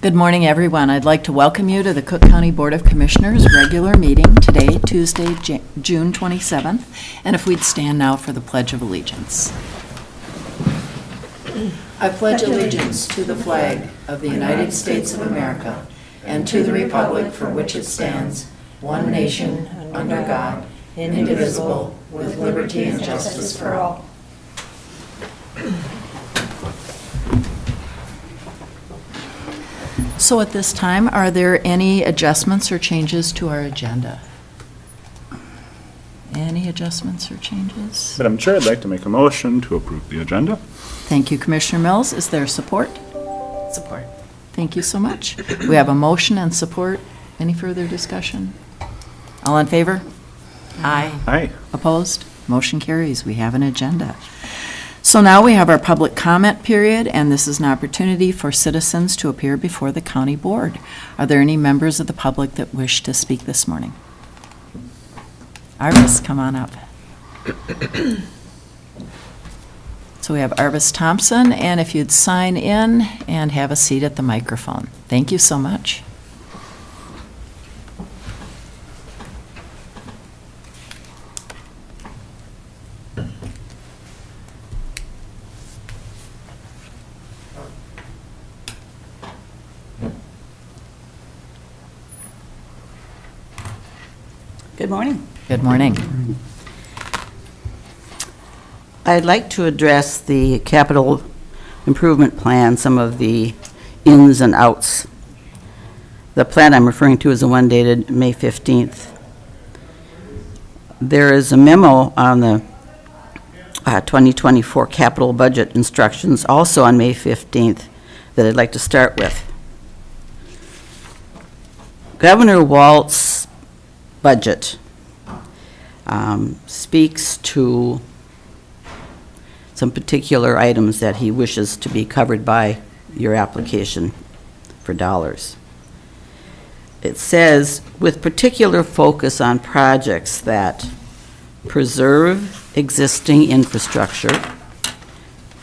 Good morning, everyone. I'd like to welcome you to the Cook County Board of Commissioners regular meeting today, Tuesday, June 27th. And if we'd stand now for the Pledge of Allegiance. I pledge allegiance to the flag of the United States of America and to the republic for which it stands, one nation, under God, indivisible, with liberty and justice for all. So at this time, are there any adjustments or changes to our agenda? Any adjustments or changes? Madam Chair, I'd like to make a motion to approve the agenda. Thank you, Commissioner Mills. Is there support? Support. Thank you so much. We have a motion and support. Any further discussion? All in favor? Aye. Aye. Opposed? Motion carries. We have an agenda. So now we have our public comment period, and this is an opportunity for citizens to appear before the county board. Are there any members of the public that wish to speak this morning? Arvis, come on up. So we have Arvis Thompson, and if you'd sign in and have a seat at the microphone. Thank you so much. Good morning. Good morning. I'd like to address the capital improvement plan, some of the ins and outs. The plan I'm referring to is the one dated May 15th. There is a memo on the 2024 capital budget instructions, also on May 15th, that I'd like to start with. Governor Walt's budget speaks to some particular items that he wishes to be covered by your application for dollars. It says, with particular focus on projects that preserve existing infrastructure,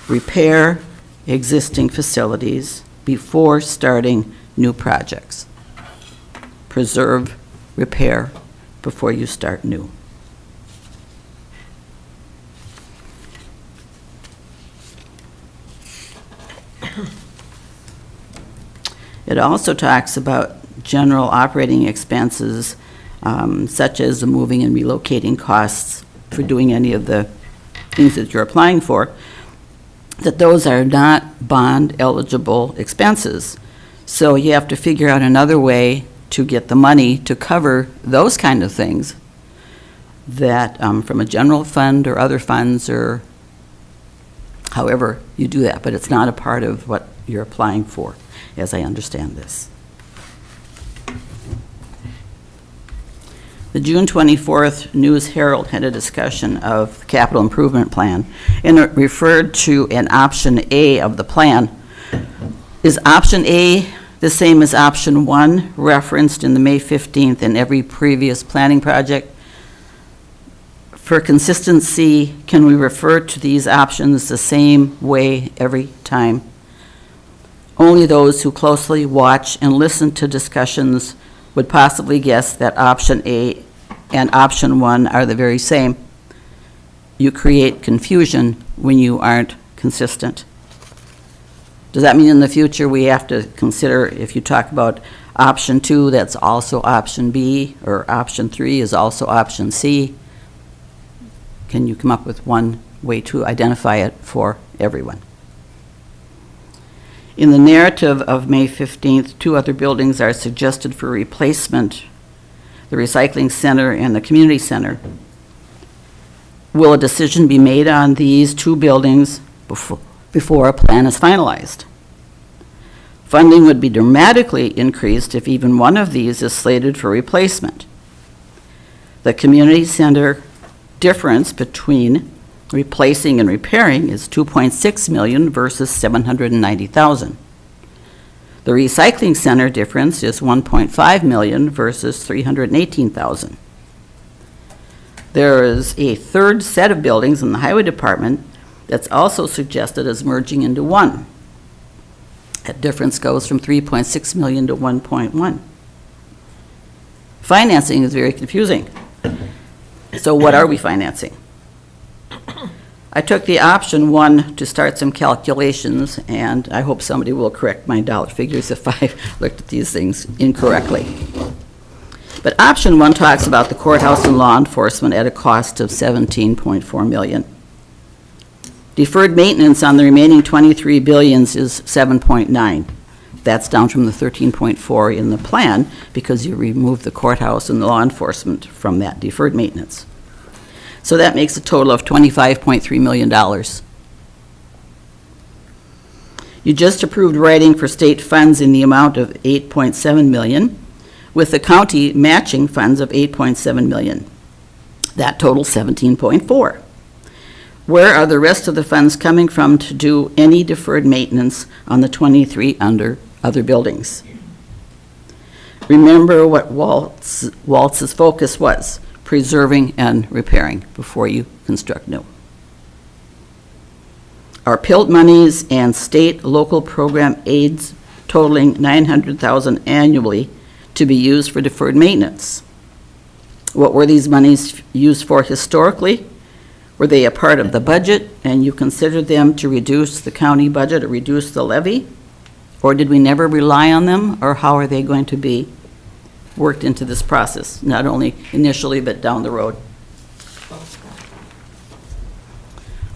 repair existing facilities before starting new projects. Preserve, repair before you start new. It also talks about general operating expenses, such as the moving and relocating costs for doing any of the things that you're applying for, that those are not bond eligible expenses. So you have to figure out another way to get the money to cover those kind of things that from a general fund or other funds, or however you do that, but it's not a part of what you're applying for, as I understand this. The June 24th News Herald had a discussion of the capital improvement plan, and it referred to an option A of the plan. Is option A the same as option 1 referenced in the May 15th and every previous planning project? For consistency, can we refer to these options the same way every time? Only those who closely watch and listen to discussions would possibly guess that option A and option 1 are the very same. You create confusion when you aren't consistent. Does that mean in the future we have to consider, if you talk about option 2, that's also option B, or option 3 is also option C? Can you come up with one way to identify it for everyone? In the narrative of May 15th, 2 other buildings are suggested for replacement, the recycling center and the community center. Will a decision be made on these 2 buildings before a plan is finalized? Funding would be dramatically increased if even one of these is slated for replacement. The community center difference between replacing and repairing is $2.6 million versus $790,000. The recycling center difference is $1.5 million versus $318,000. There is a third set of buildings in the highway department that's also suggested as merging into one. That difference goes from 3.6 million to 1.1. Financing is very confusing. So what are we financing? I took the option one to start some calculations, and I hope somebody will correct my dollar figures if I looked at these things incorrectly. But option one talks about the courthouse and law enforcement at a cost of 17.4 million. Deferred maintenance on the remaining 23 billions is 7.9. That's down from the 13.4 in the plan because you remove the courthouse and the law enforcement from that deferred maintenance. So that makes a total of $25.3 million. You just approved writing for state funds in the amount of 8.7 million, with the county matching funds of 8.7 million. That totals 17.4. Where are the rest of the funds coming from to do any deferred maintenance on the 23 under other buildings? Remember what Waltz's focus was, preserving and repairing before you construct new. Our PILT monies and state local program aids totaling $900,000 annually to be used for deferred maintenance. What were these monies used for historically? Were they a part of the budget and you considered them to reduce the county budget or reduce the levy? Or did we never rely on them, or how are they going to be worked into this process, not only initially but down the road?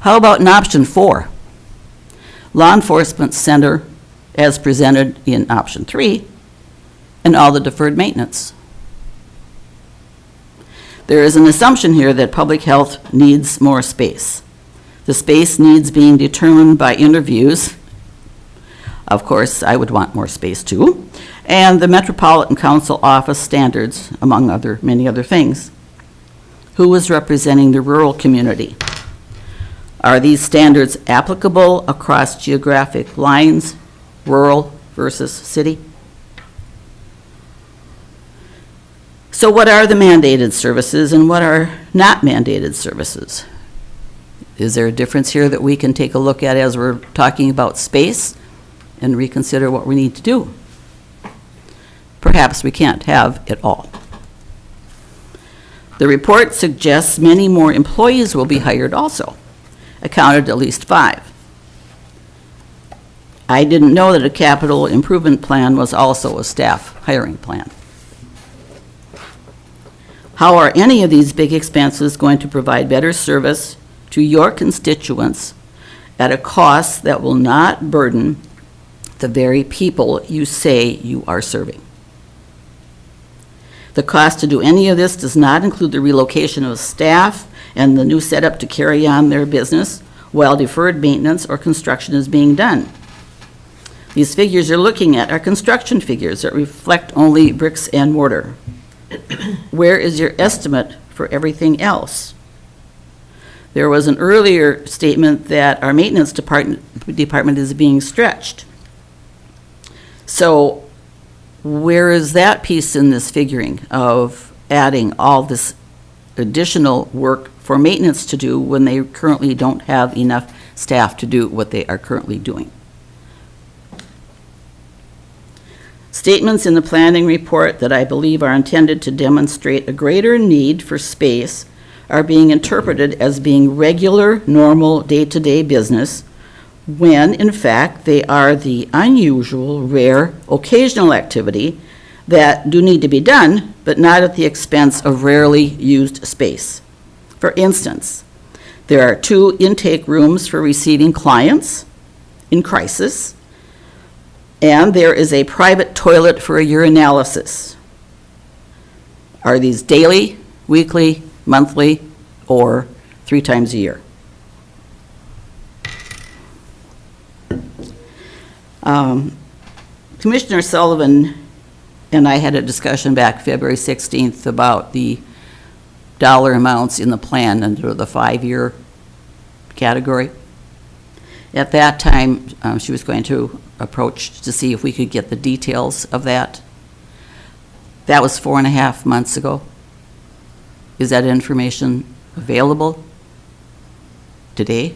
How about in option 4? Law Enforcement Center as presented in option 3 and all the deferred maintenance. There is an assumption here that public health needs more space. The space needs being determined by interviews. Of course, I would want more space too. And the Metropolitan Council office standards, among many other things. Who is representing the rural community? Are these standards applicable across geographic lines, rural versus city? So what are the mandated services and what are not mandated services? Is there a difference here that we can take a look at as we're talking about space and reconsider what we need to do? Perhaps we can't have it all. The report suggests many more employees will be hired also. I counted at least 5. I didn't know that a capital improvement plan was also a staff hiring plan. How are any of these big expenses going to provide better service to your constituents at a cost that will not burden the very people you say you are serving? The cost to do any of this does not include the relocation of staff and the new setup to carry on their business while deferred maintenance or construction is being done. These figures you're looking at are construction figures that reflect only bricks and mortar. Where is your estimate for everything else? There was an earlier statement that our maintenance department is being stretched. So where is that piece in this figuring of adding all this additional work for maintenance to do when they currently don't have enough staff to do what they are currently doing? Statements in the planning report that I believe are intended to demonstrate a greater need for space are being interpreted as being regular, normal, day-to-day business, when in fact they are the unusual, rare, occasional activity that do need to be done, but not at the expense of rarely used space. For instance, there are 2 intake rooms for receiving clients in crisis, and there is a private toilet for a urinalysis. Are these daily, weekly, monthly, or 3 times a year? Commissioner Sullivan and I had a discussion back February 16th about the dollar amounts in the plan under the 5-year category. At that time, she was going to approach to see if we could get the details of that. That was 4.5 months ago. Is that information available today?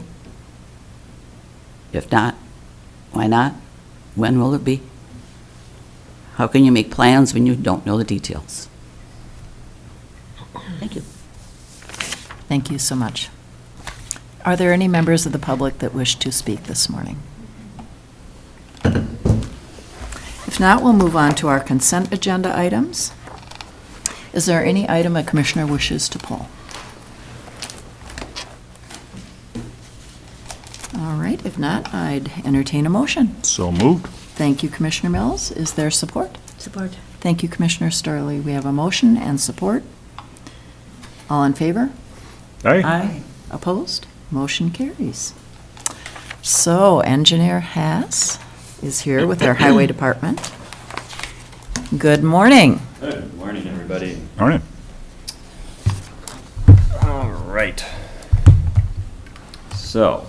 If not, why not? When will it be? How can you make plans when you don't know the details? Thank you. Thank you so much. Are there any members of the public that wish to speak this morning? If not, we'll move on to our consent agenda items. Is there any item a commissioner wishes to pull? All right, if not, I'd entertain a motion. So moved. Thank you, Commissioner Mills. Is there support? Support. Thank you, Commissioner Starley. We have a motion and support. All in favor? Aye. Opposed? Motion carries. So Engineer Haas is here with our Highway Department. Good morning. Good morning, everybody. All right. All right. So,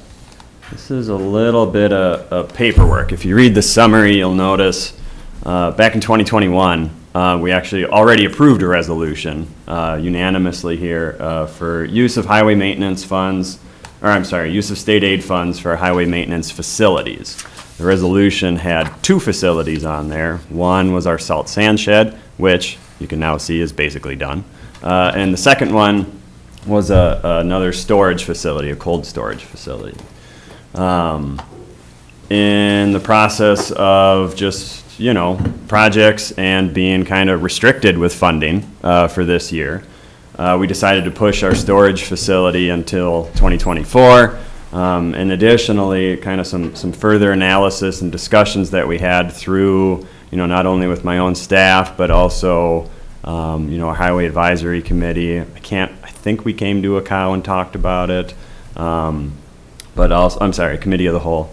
this is a little bit of paperwork. If you read the summary, you'll notice back in 2021, we actually already approved a resolution unanimously here for use of highway maintenance funds, or I'm sorry, use of state aid funds for highway maintenance facilities. The resolution had 2 facilities on there. One was our salt sand shed, which you can now see is basically done. And the second one was another storage facility, a cold storage facility. In the process of just, projects and being kind of restricted with funding for this year, we decided to push our storage facility until 2024. And additionally, kind of some further analysis and discussions that we had through, not only with my own staff, but also, our Highway Advisory Committee. I think we came to a cow and talked about it. But also, Committee of the Whole.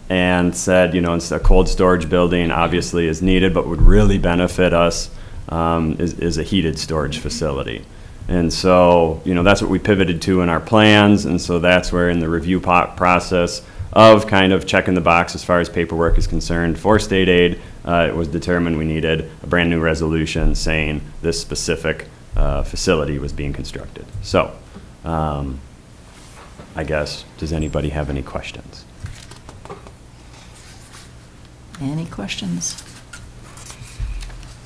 And said, a cold storage building obviously is needed, but would really benefit us is a heated storage facility. And so, that's what we pivoted to in our plans, and so that's where in the review process of kind of checking the box as far as paperwork is concerned for state aid, it was determined we needed a brand new resolution saying this specific facility was being constructed. So, I guess, does anybody have any questions? Any questions?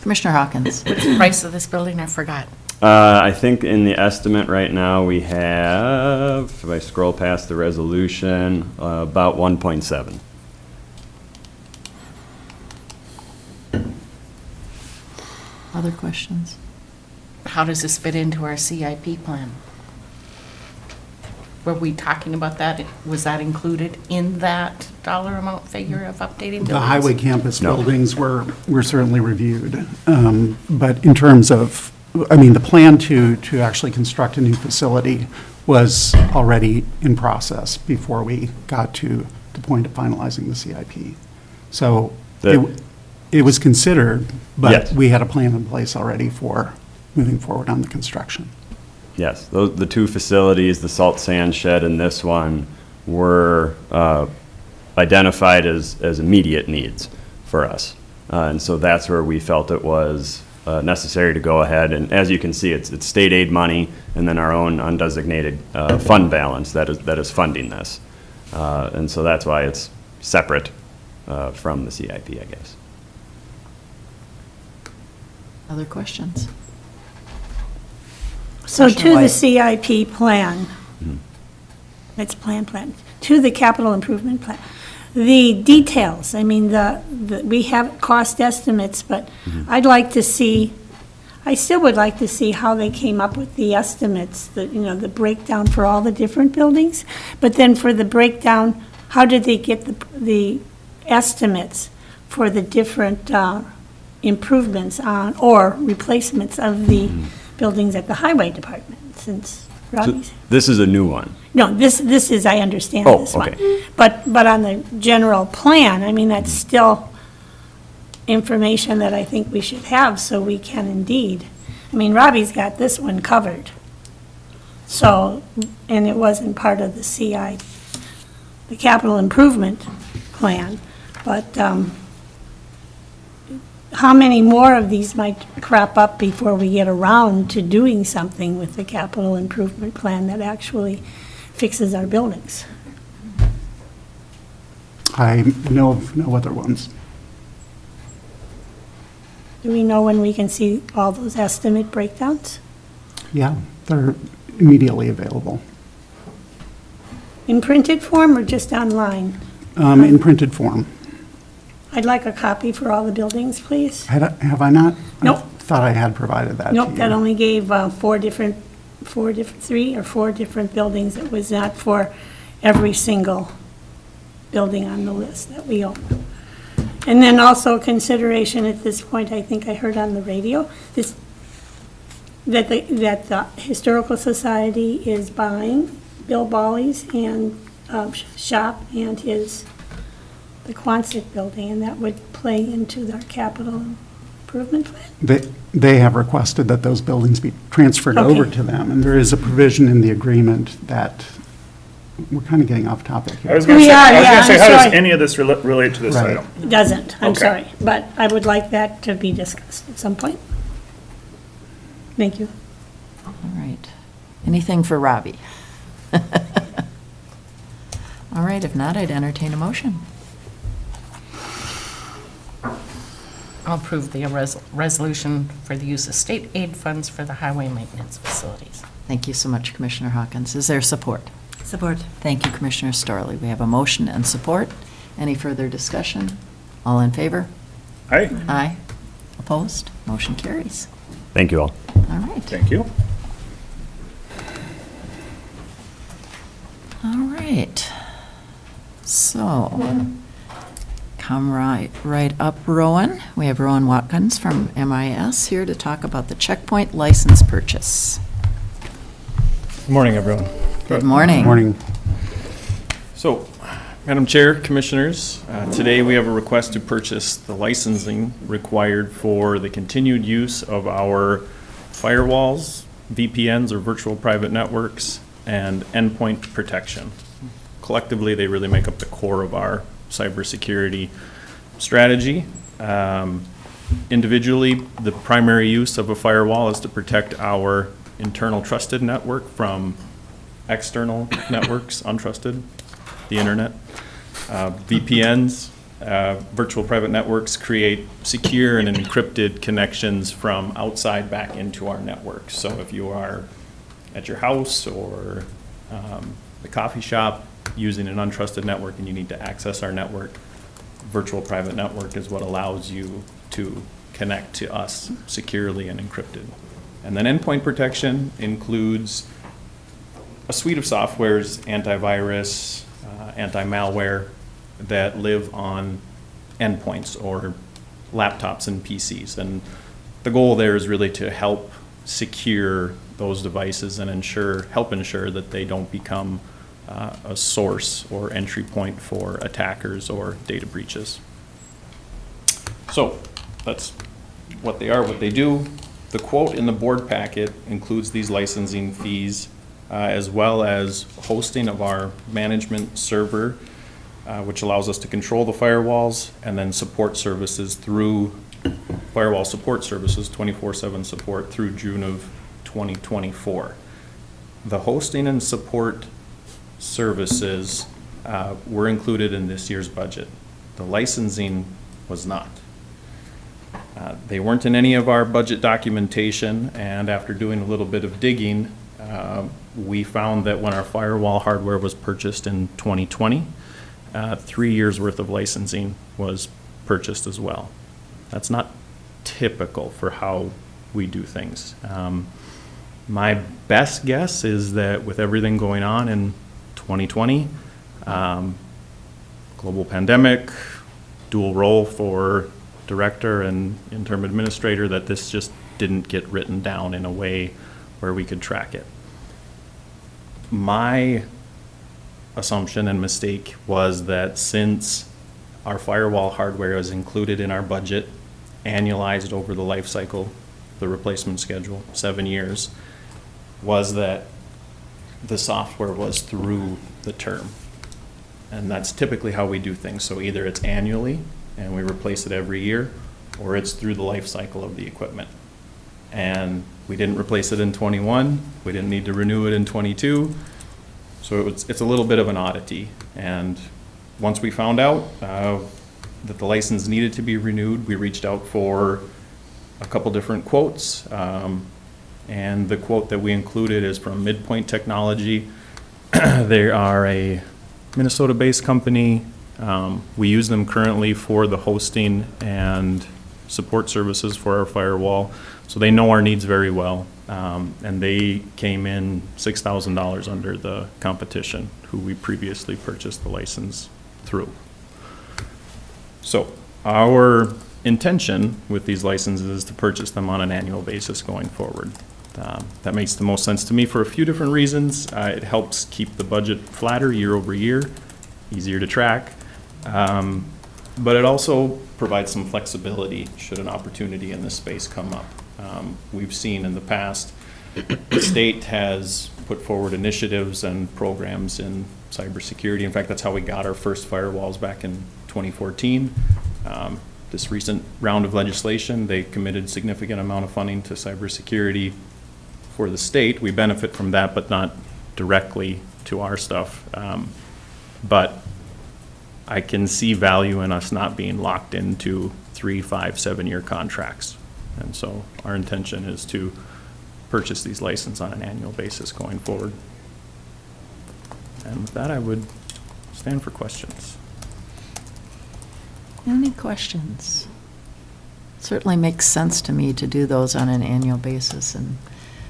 Commissioner Hawkins. What's the price of this building? I forgot. I think in the estimate right now we have, if I scroll past the resolution, about 1.7. Other questions? How does this fit into our CIP plan? Were we talking about that? Was that included in that dollar amount figure of updating buildings? The highway campus No. buildings were certainly reviewed. But in terms of, the plan to actually construct a new facility was already in process before we got to the point of finalizing the CIP. So it was considered, but Yes. we had a plan in place already for moving forward on the construction. Yes, the 2 facilities, the salt sand shed and this one, were identified as immediate needs for us. And so that's where we felt it was necessary to go ahead. And as you can see, it's state aid money and then our own undesignated fund balance that is funding this. And so that's why it's separate from the CIP, I guess. Other questions? So to Commissioner the White. CIP plan, it's plan, to the capital improvement plan, the details, we have cost estimates, but I'd like to see, I still would like to see how they came up with the estimates, the breakdown for all the different buildings. But then for the breakdown, how did they get the estimates for the different improvements on, or replacements of the buildings at the highway department, since So Robbie's. this is a new one. No, this is, I understand Oh, this one. okay. But on the general plan, that's still information that I think we should have, so we can indeed. Robbie's got this one covered. So, and it wasn't part of the CI, the capital improvement plan, but, how many more of these might crop up before we get around to doing something with the capital improvement plan that actually fixes our buildings? I know of no other ones. Do we know when we can see all those estimate breakdowns? Yeah, they're immediately available, In printed form or just online? in printed form. I'd like a copy for all the buildings, please. Have I not? Nope. I thought I had provided that to you. Nope, that only gave three or four different buildings. It was not for every single building on the list that we own. And then also consideration at this point, I think I heard on the radio, that the Historical Society is buying Bill Bawley's and shop and the Quonset building, and that would play into their capital improvement plan. They have requested that those buildings be transferred Okay. over to them, and there is a provision in the agreement that, we're kind of getting off topic I was here. going to say, Yeah, how does sorry. any of this relate to this Right. item? It doesn't, I'm Okay. sorry, but I would like that to be discussed at some point. Thank you. All right. Anything for Robbie? All right, if not, I'd entertain a motion. I'll approve the resolution for the use of state aid funds for the highway maintenance facilities. Thank you so much, Commissioner Hawkins. Is there support? Support. Thank you, Commissioner Storley. We have a motion and support. Any further discussion? All in favor? Aye, Aye. Opposed? Motion carries. Thank you all. All right. thank you. All right. So, come right up, Rowan. We have Rowan Watkins from MIS here to talk about the checkpoint license purchase. Good morning, everyone. Good morning. Morning. So, Madam Chair, Commissioners, today we have a request to purchase the licensing required for the continued use of our firewalls, VPNs or virtual private networks, and endpoint protection. Collectively, they really make up the core of our cybersecurity strategy. Individually, the primary use of a firewall is to protect our internal trusted network from external networks, untrusted, the internet. VPNs, virtual private networks, create secure and encrypted connections from outside back into our network. So if you are at your house or the coffee shop using an untrusted network and you need to access our network, virtual private network is what allows you to connect to us securely and encrypted. And then endpoint protection includes a suite of softwares, antivirus, anti-malware, that live on endpoints or laptops and PCs. And the goal there is really to help secure those devices and help ensure that they don't become a source or entry point for attackers or data breaches. So that's what they are, what they do. The quote in the board packet includes these licensing fees as well as hosting of our management server, which allows us to control the firewalls, and then support services through firewall support services, 24/7 support through June of 2024. The hosting and support services were included in this year's budget. The licensing was not. They weren't in any of our budget documentation, and after doing a little bit of digging, we found that when our firewall hardware was purchased in 2020, 3 years worth of licensing was purchased as well. That's not typical for how we do things. My best guess is that with everything going on in 2020, global pandemic, dual role for director and interim administrator, that this just didn't get written down in a way where we could track it. My assumption and mistake was that since our firewall hardware is included in our budget, annualized over the life cycle, the replacement schedule, 7 years, was that the software was through the term. And that's typically how we do things. So either it's annually and we replace it every year, or it's through the life cycle of the equipment. And we didn't replace it in 21, we didn't need to renew it in 22, so it's a little bit of an oddity. And once we found out that the license needed to be renewed, we reached out for a couple different quotes. And the quote that we included is from Midpoint Technology. They are a Minnesota-based company. We use them currently for the hosting and support services for our firewall. So they know our needs very well. And they came in $6,000 under the competition, who we previously purchased the license through. So our intention with these licenses is to purchase them on an annual basis going forward. That makes the most sense to me for a few different reasons. It helps keep the budget flatter year over year, easier to track. But it also provides some flexibility should an opportunity in this space come up. We've seen in the past, the state has put forward initiatives and programs in cybersecurity. In fact, that's how we got our first firewalls back in 2014. This recent round of legislation, they committed significant amount of funding to cybersecurity for the state. We benefit from that, but not directly to our stuff. But I can see value in us not being locked into 3, 5, 7-year contracts. And so our intention is to purchase these licenses on an annual basis going forward. And with that, I would stand for questions. Any questions? Certainly makes sense to me to do those on an annual basis and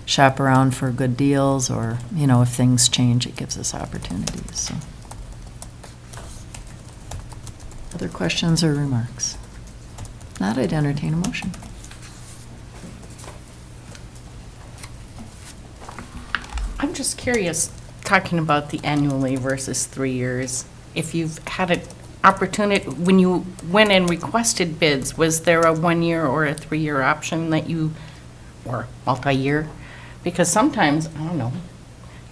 shop around for good deals, or, you know, if things change, it gives us opportunities, so. Other questions or remarks? Not, I'd entertain a motion. I'm just curious, talking about the annually versus 3 years, if you've had an opportunity, when you went and requested bids, was there a 1-year or a 3-year option that you, or multi-year? Because sometimes, I don't know,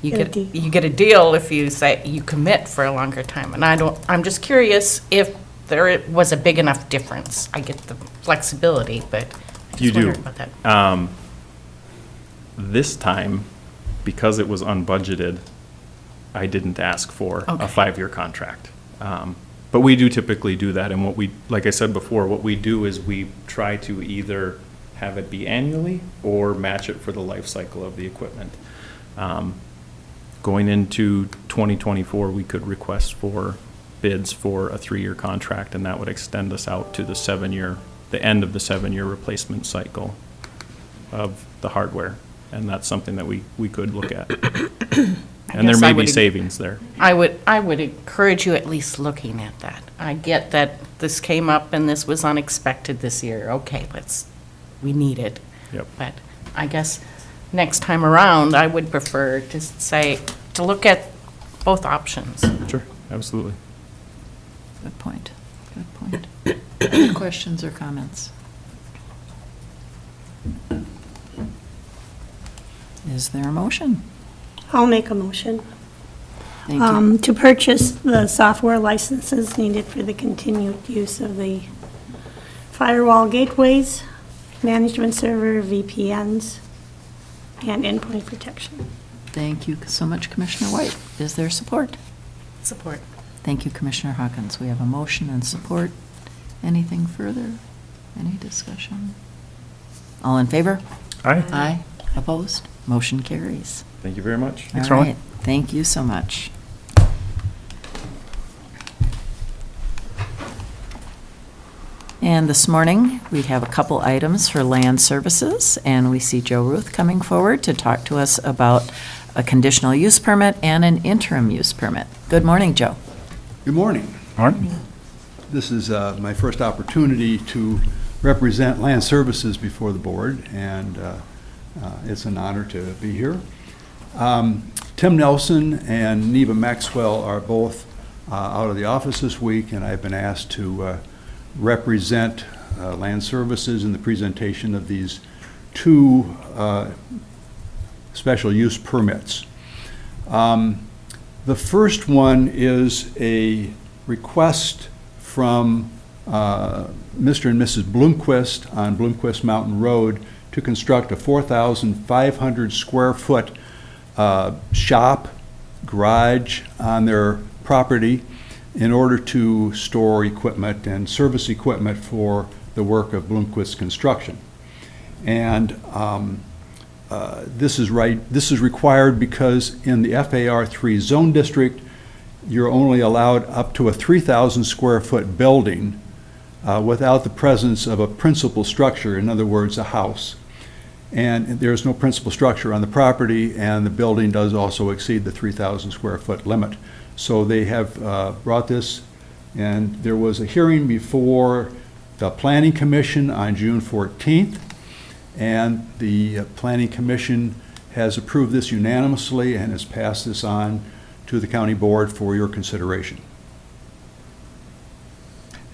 you get a deal if you say, you commit for a longer time. And I'm just curious if there was a big enough difference. I get the flexibility, but I You just do. wondered about that. This time, because it was unbudgeted, I didn't ask for a Okay. 5-year contract. But we do typically do that, and like I said before, what we do is we try to either have it be annually or match it for the life cycle of the equipment. Going into 2024, we could request for bids for a 3-year contract, and that would extend us out to the end of the 7-year replacement cycle of the hardware. And that's something that we could look at. And there guess may I be would- savings there. I would encourage you at least looking at that. I get that this came up and this was unexpected this year. Okay, we need it. Yep. But I guess next time around, I would prefer to look at both options. Sure, absolutely. Good point, good point. Any questions or comments? Is there a motion? I'll make a motion Thank you. to purchase the software licenses needed for the continued use of the firewall gateways, management server, VPNs, and endpoint protection. Thank you so much, Commissioner White. Is there support? Support. Thank you, Commissioner Hawkins. We have a motion and support. Anything further? Any discussion? All in favor? Aye. Aye. Opposed? Motion carries. Thank you very much. Thanks, All Ron. right. Thank you so much. And this morning, we have a couple items for land services, and we see Joe Ruth coming forward to talk to us about a conditional use permit and an interim use permit. Good morning, Joe. Good morning. Martin? This is my first opportunity to represent Land Services before the board, and it's an honor to be here. Tim Nelson and Neva Maxwell are both out of the office this week, and I've been asked to represent Land Services in the presentation of these two special use permits. The first one is a request from Mr. and Mrs. Bloomquist on Bloomquist Mountain Road to construct a 4,500 square foot shop, garage on their property. in order to store equipment and service equipment for the work of Bloomquist Construction. And this is required because in the FAR3 zone district, you're only allowed up to a 3,000 square foot building without the presence of a principal structure, in other words, a house. And there's no principal structure on the property, and the building does also exceed the 3,000 square foot limit. So they have brought this, and there was a hearing before the Planning Commission on June 14th, and the Planning Commission has approved this unanimously and has passed this on to the County Board for your consideration.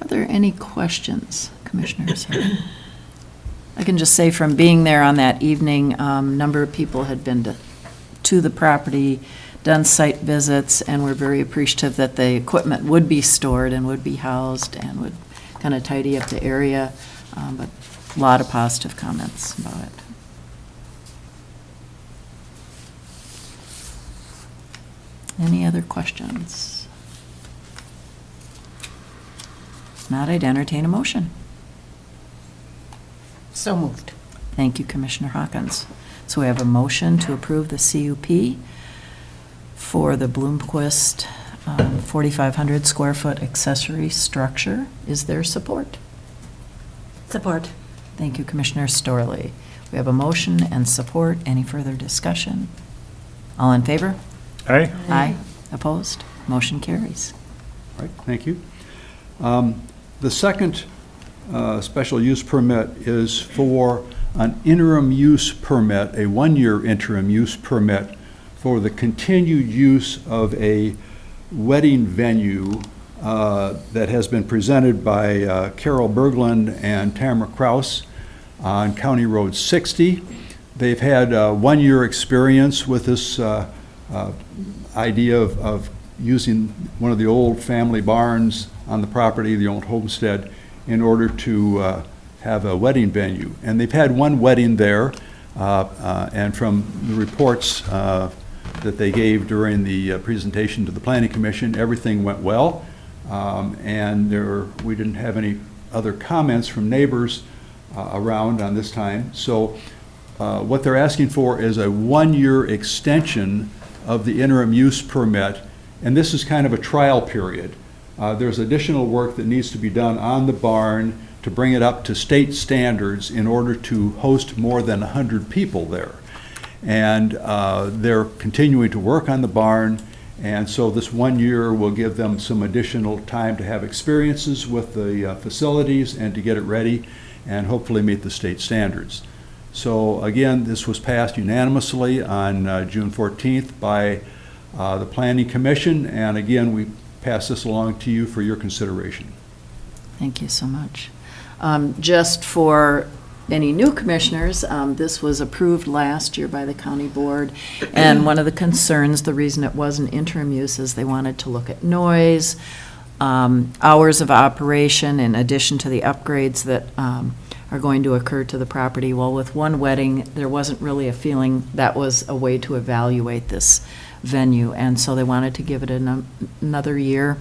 Are there any questions, Commissioners? I can just say from being there on that evening, number of people had been to the property, done site visits, and were very appreciative that the equipment would be stored and would be housed and would kind of tidy up the area, but a lot of positive comments about it. Any other questions? If not, I'd entertain a motion. So moved. Thank you, Commissioner Hawkins. So we have a motion to approve the CUP for the Bloomquist 4,500 square foot accessory structure. Is there support? Support. Thank you, Commissioner Storley. We have a motion and support. Any further discussion? All in favor? Aye. Aye. Opposed? Motion carries. All right, thank you. The second special use permit is for an interim use permit, a one-year interim use permit for the continued use of a wedding venue that has been presented by Carol Berglund and Tamara Krause on County Road 60. They've had 1 year experience with this idea of using one of the old family barns on the property, the old homestead, in order to have a wedding venue. And they've had one wedding there, and from the reports that they gave during the presentation to the Planning Commission, everything went well. And we didn't have any other comments from neighbors around on this time. So what they're asking for is a 1 year extension of the interim use permit, and this is kind of a trial period. There's additional work that needs to be done on the barn to bring it up to state standards in order to host more than 100 people there. And they're continuing to work on the barn, and so this 1 year will give them some additional time to have experiences with the facilities and to get it ready and hopefully meet the state standards. So again, this was passed unanimously on June 14th by the Planning Commission, and again, we pass this along to you for your consideration. Thank you so much. Just for any new commissioners, this was approved last year by the county board, and one of the concerns, the reason it was an interim use, is they wanted to look at noise, hours of operation, in addition to the upgrades that are going to occur to the property. Well, with one wedding, there wasn't really a feeling that was a way to evaluate this venue, and so they wanted to give it another year.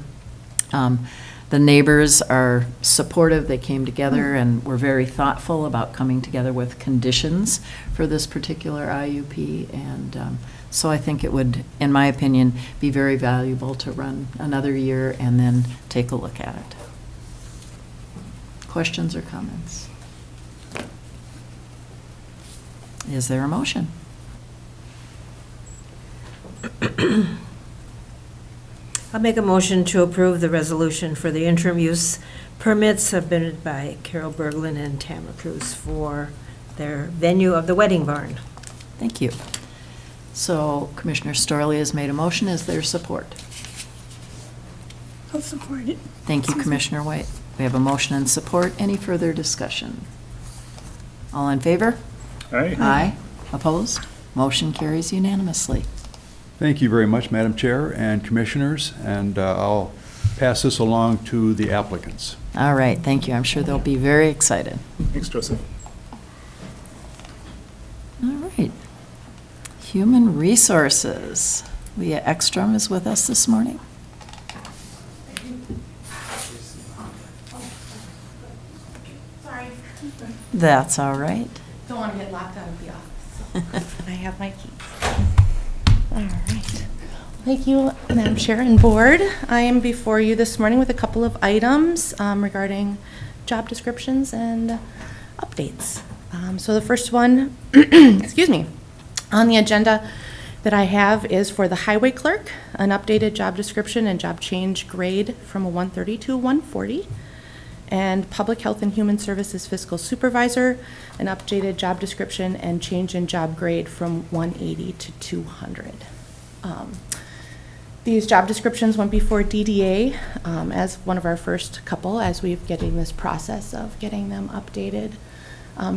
The neighbors are supportive. They came together and were very thoughtful about coming together with conditions for this particular IUP, and so I think it would, in my opinion, be very valuable to run another year and then take a look at it. Questions or comments? Is there a motion? I'll make a motion to approve the resolution for the interim use permits submitted by Carol Berglund and Tamara Krause for their venue of the wedding barn. Thank you. So Commissioner Storley has made a motion. Is there support? I'll support it. Thank you, Commissioner White. We have a motion and support. Any further discussion? All in favor? Aye. Aye. Opposed? Motion carries unanimously. Thank you very much, Madam Chair and Commissioners, and I'll pass this along to the applicants. All right, thank you. I'm sure they'll be very excited. Thanks, Joseph. All right. Human Resources. Leah Ekstrom is with us this morning. That's all right. Don't want to get locked out of the office. I have my keys. All right. Thank you, Madam Chair and Board. I am before you this morning with a couple of items regarding job descriptions and updates. So the first one, excuse me, on the agenda that I have is for the highway clerk, an updated job description and job change grade from a 130 to 140. And Public Health and Human Services Fiscal Supervisor, an updated job description and change in job grade from 180 to 200. These job descriptions went before DDA as one of our first couple as we've getting this process of getting them updated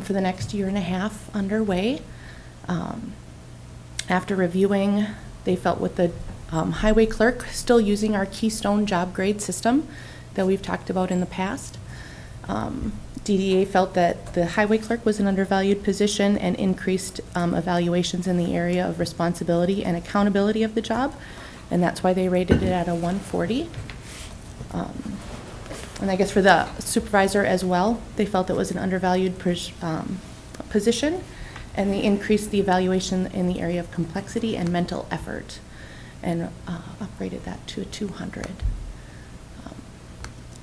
for the next year and a half underway. After reviewing, they felt with the highway clerk still using our Keystone job grade system that we've talked about in the past. DDA felt that the highway clerk was an undervalued position and increased evaluations in the area of responsibility and accountability of the job, and that's why they rated it at a 140. And I guess for the supervisor as well, they felt it was an undervalued position, and they increased the evaluation in the area of complexity and mental effort, and upgraded that to a 200.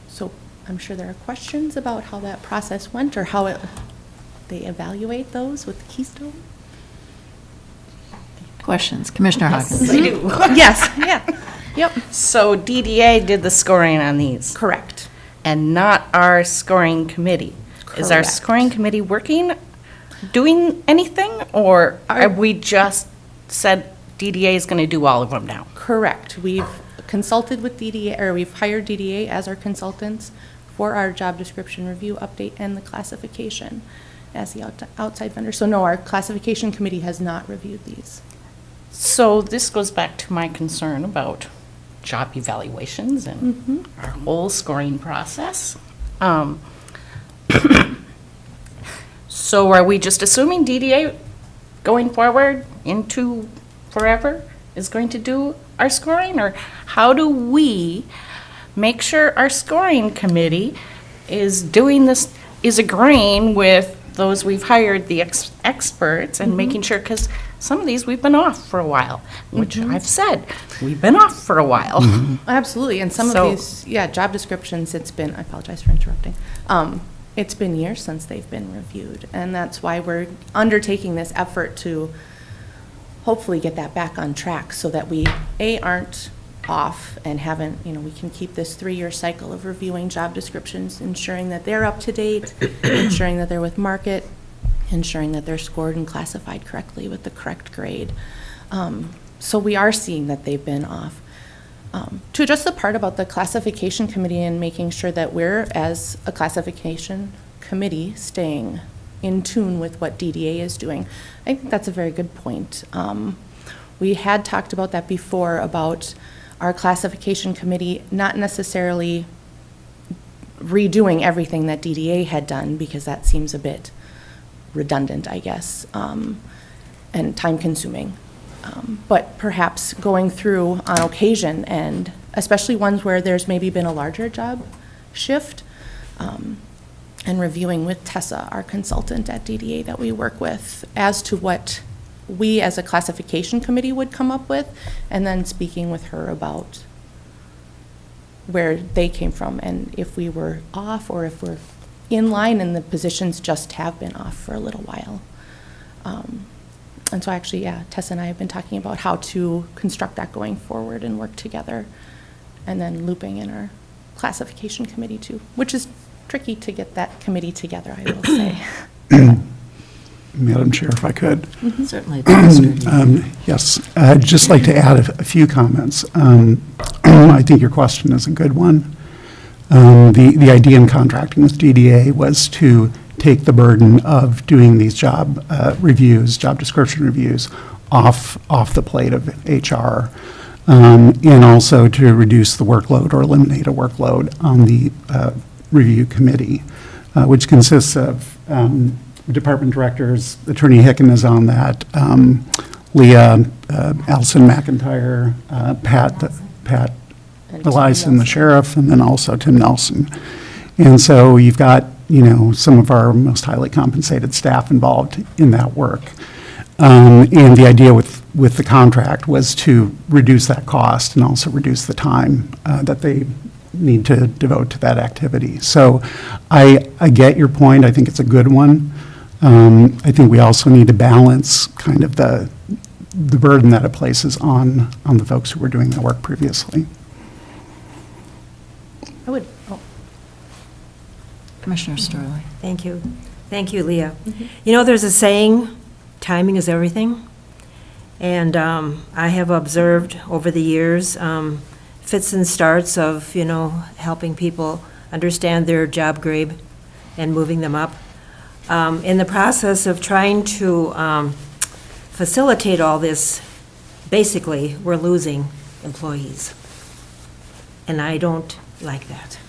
So I'm sure there are questions about how that process went or how they evaluate those with Keystone. Questions? Commissioner Hawkins? I do. Yes, yeah, yep, So DDA did the scoring on these, correct. and not our scoring committee. Is our Correct. scoring committee working, doing anything, or have we just said DDA is going to do all of them now? Correct. We've consulted with DDA, or we've hired DDA as our consultants for our job description review update and the classification as the outside vendor. So no, our classification committee has not reviewed these. So this goes back to my concern about job evaluations and our whole scoring process. So are we just assuming DDA going forward into forever is going to do our scoring? Or how do we make sure our scoring committee is doing this, is agreeing with those we've hired, the experts, and making sure, because some of these we've been off for a while, which I've said, we've been off for a while. Absolutely, and some So- of these, yeah, job descriptions, it's been, I apologize for interrupting. It's been years since they've been reviewed, and that's why we're undertaking this effort to hopefully get that back on track so that we, A, aren't off and haven't, we can keep this 3-year cycle of reviewing job descriptions, ensuring that they're up to date, ensuring that they're with market, ensuring that they're scored and classified correctly with the correct grade. So we are seeing that they've been off. To address the part about the classification committee and making sure that we're, as a classification committee, staying in tune with what DDA is doing, I think that's a very good point. We had talked about that before, about our classification committee not necessarily redoing everything that DDA had done, because that seems a bit redundant, I guess, and time-consuming. But perhaps going through on occasion, and especially ones where there's maybe been a larger job shift, and reviewing with Tessa, our consultant at DDA that we work with, as to what we as a classification committee would come up with, and then speaking with her about where they came from and if we were off or if we're in line and the positions just have been off for a little while. And so actually, yeah, Tessa and I have been talking about how to construct that going forward and work together, and then looping in our classification committee too, which is tricky to get that committee together, I will say. Madam Chair, if I could. Certainly, Mr. Yes, I'd just like to add a few comments. I think your question is a good one. The idea in contracting with DDA was to take the burden of doing these job reviews, job description reviews, off the plate of HR, and also to reduce the workload or eliminate a workload on the review committee, which consists of department directors. Attorney Hicken is on that, Leah, Allison McIntyre, Pat And Elias, Tim the sheriff, and then also Tim Nelson. And so you've got some of our most highly compensated staff involved in that work. And the idea with the contract was to reduce that cost and also reduce the time that they need to devote to that activity. So I get your point. I think it's a good one. I think we also need to balance kind of the burden that it places on the folks who were doing the work previously. I would, Commissioner Storley. Thank you. Thank you, Leah. There's a saying, timing is everything. And I have observed over the years fits and starts of, helping people understand their job grade and moving them up. In the process of trying to facilitate all this, basically, we're losing employees. And I don't like that.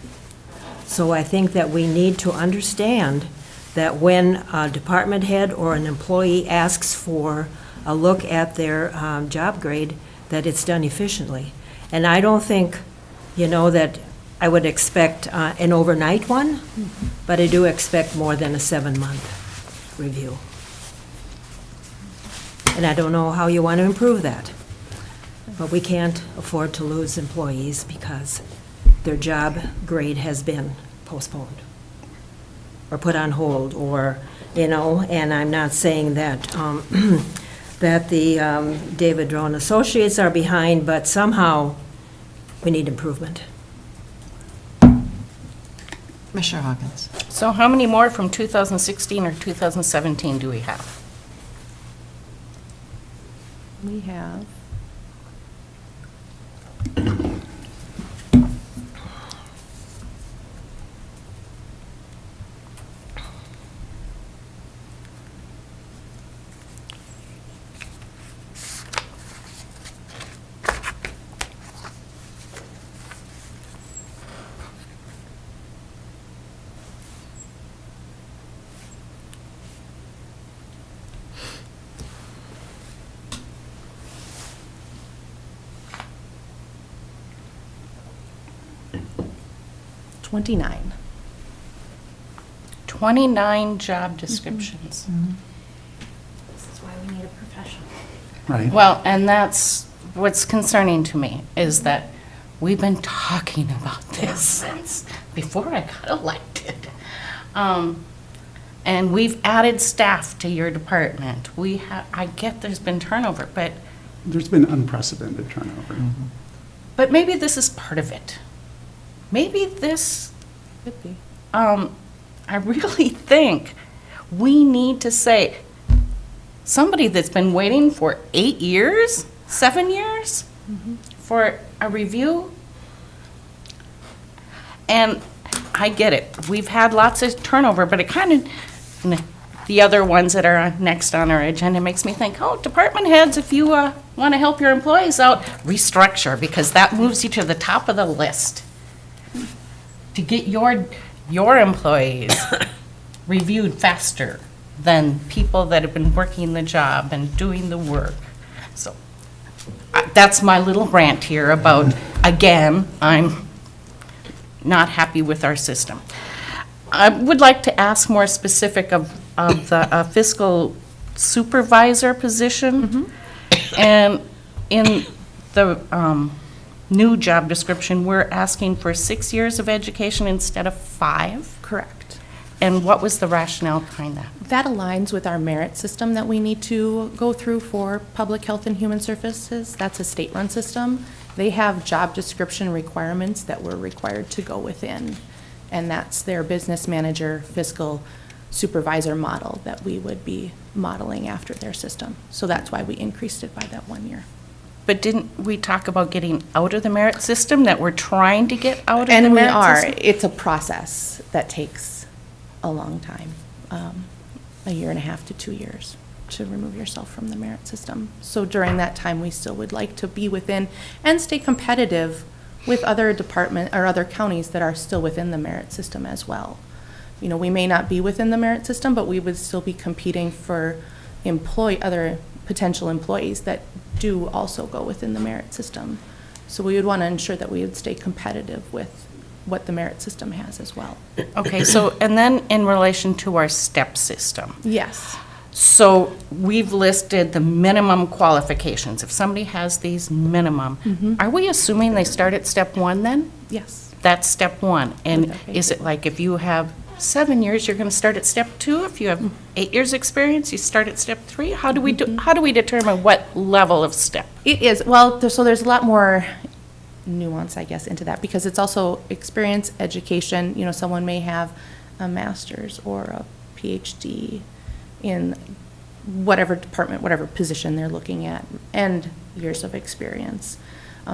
So I think that we need to understand that when a department head or an employee asks for a look at their job grade, that it's done efficiently. And I don't think, that I would expect an overnight one, but I do expect more than a 7-month review. And I don't know how you want to improve that. But we can't afford to lose employees because their job grade has been postponed or put on hold, or, and I'm not saying that, that the David Drone Associates are behind, but somehow we need improvement. Commissioner Hawkins. So how many more from 2016 or 2017 do we have? we have. $29. 29 job descriptions. This is why we need a professional. Right. Well, and that's what's concerning to me, is that we've been talking about this since before I got elected. And we've added staff to your department. I get there's been turnover, but There's been unprecedented turnover. but maybe this is part of it. Maybe this, Could be. I really think we need to say, somebody that's been waiting for 8 years, 7 years for a review. And I get it. We've had lots of turnover, but it kind of, the other ones that are next on our agenda makes me think, oh, department heads, if you want to help your employees out, restructure, because that moves you to the top of the list. To get your employees reviewed faster than people that have been working the job and doing the work. So that's my little rant here about, again, I'm not happy with our system. I would like to ask more specific of the fiscal supervisor position. And in the new job description, we're asking for 6 years of education instead of 5. Correct. And what was the rationale behind that? That aligns with our merit system that we need to go through for public health and human services. That's a state-run system. They have job description requirements that we're required to go within, and that's their business manager, fiscal supervisor model that we would be modeling after their system. So that's why we increased it by that 1 year. But didn't we talk about getting out of the merit system, that we're trying to get out of the And we merit are. system? It's a process that takes a long time, 1.5 to 2 years to remove yourself from the merit system. So during that time, we still would like to be within and stay competitive with other department or other counties that are still within the merit system as well. You know, we may not be within the merit system, but we would still be competing for other potential employees that do also go within the merit system. So we would want to ensure that we would stay competitive with what the merit system has as well. Okay, so, and then in relation to our step system. Yes. So we've listed the minimum qualifications. If somebody has these minimum, are we assuming they start at step 1 then? Yes. That's step 1. And Okay. is it like if you have 7 years, you're going to start at step 2? If you have 8 years' experience, you start at step 3? How do we determine what level of step? It is, well, so there's a lot more nuance, I guess, into that, because it's also experience, education. You know, someone may have a master's or a PhD in whatever department, whatever position they're looking at, and years of experience.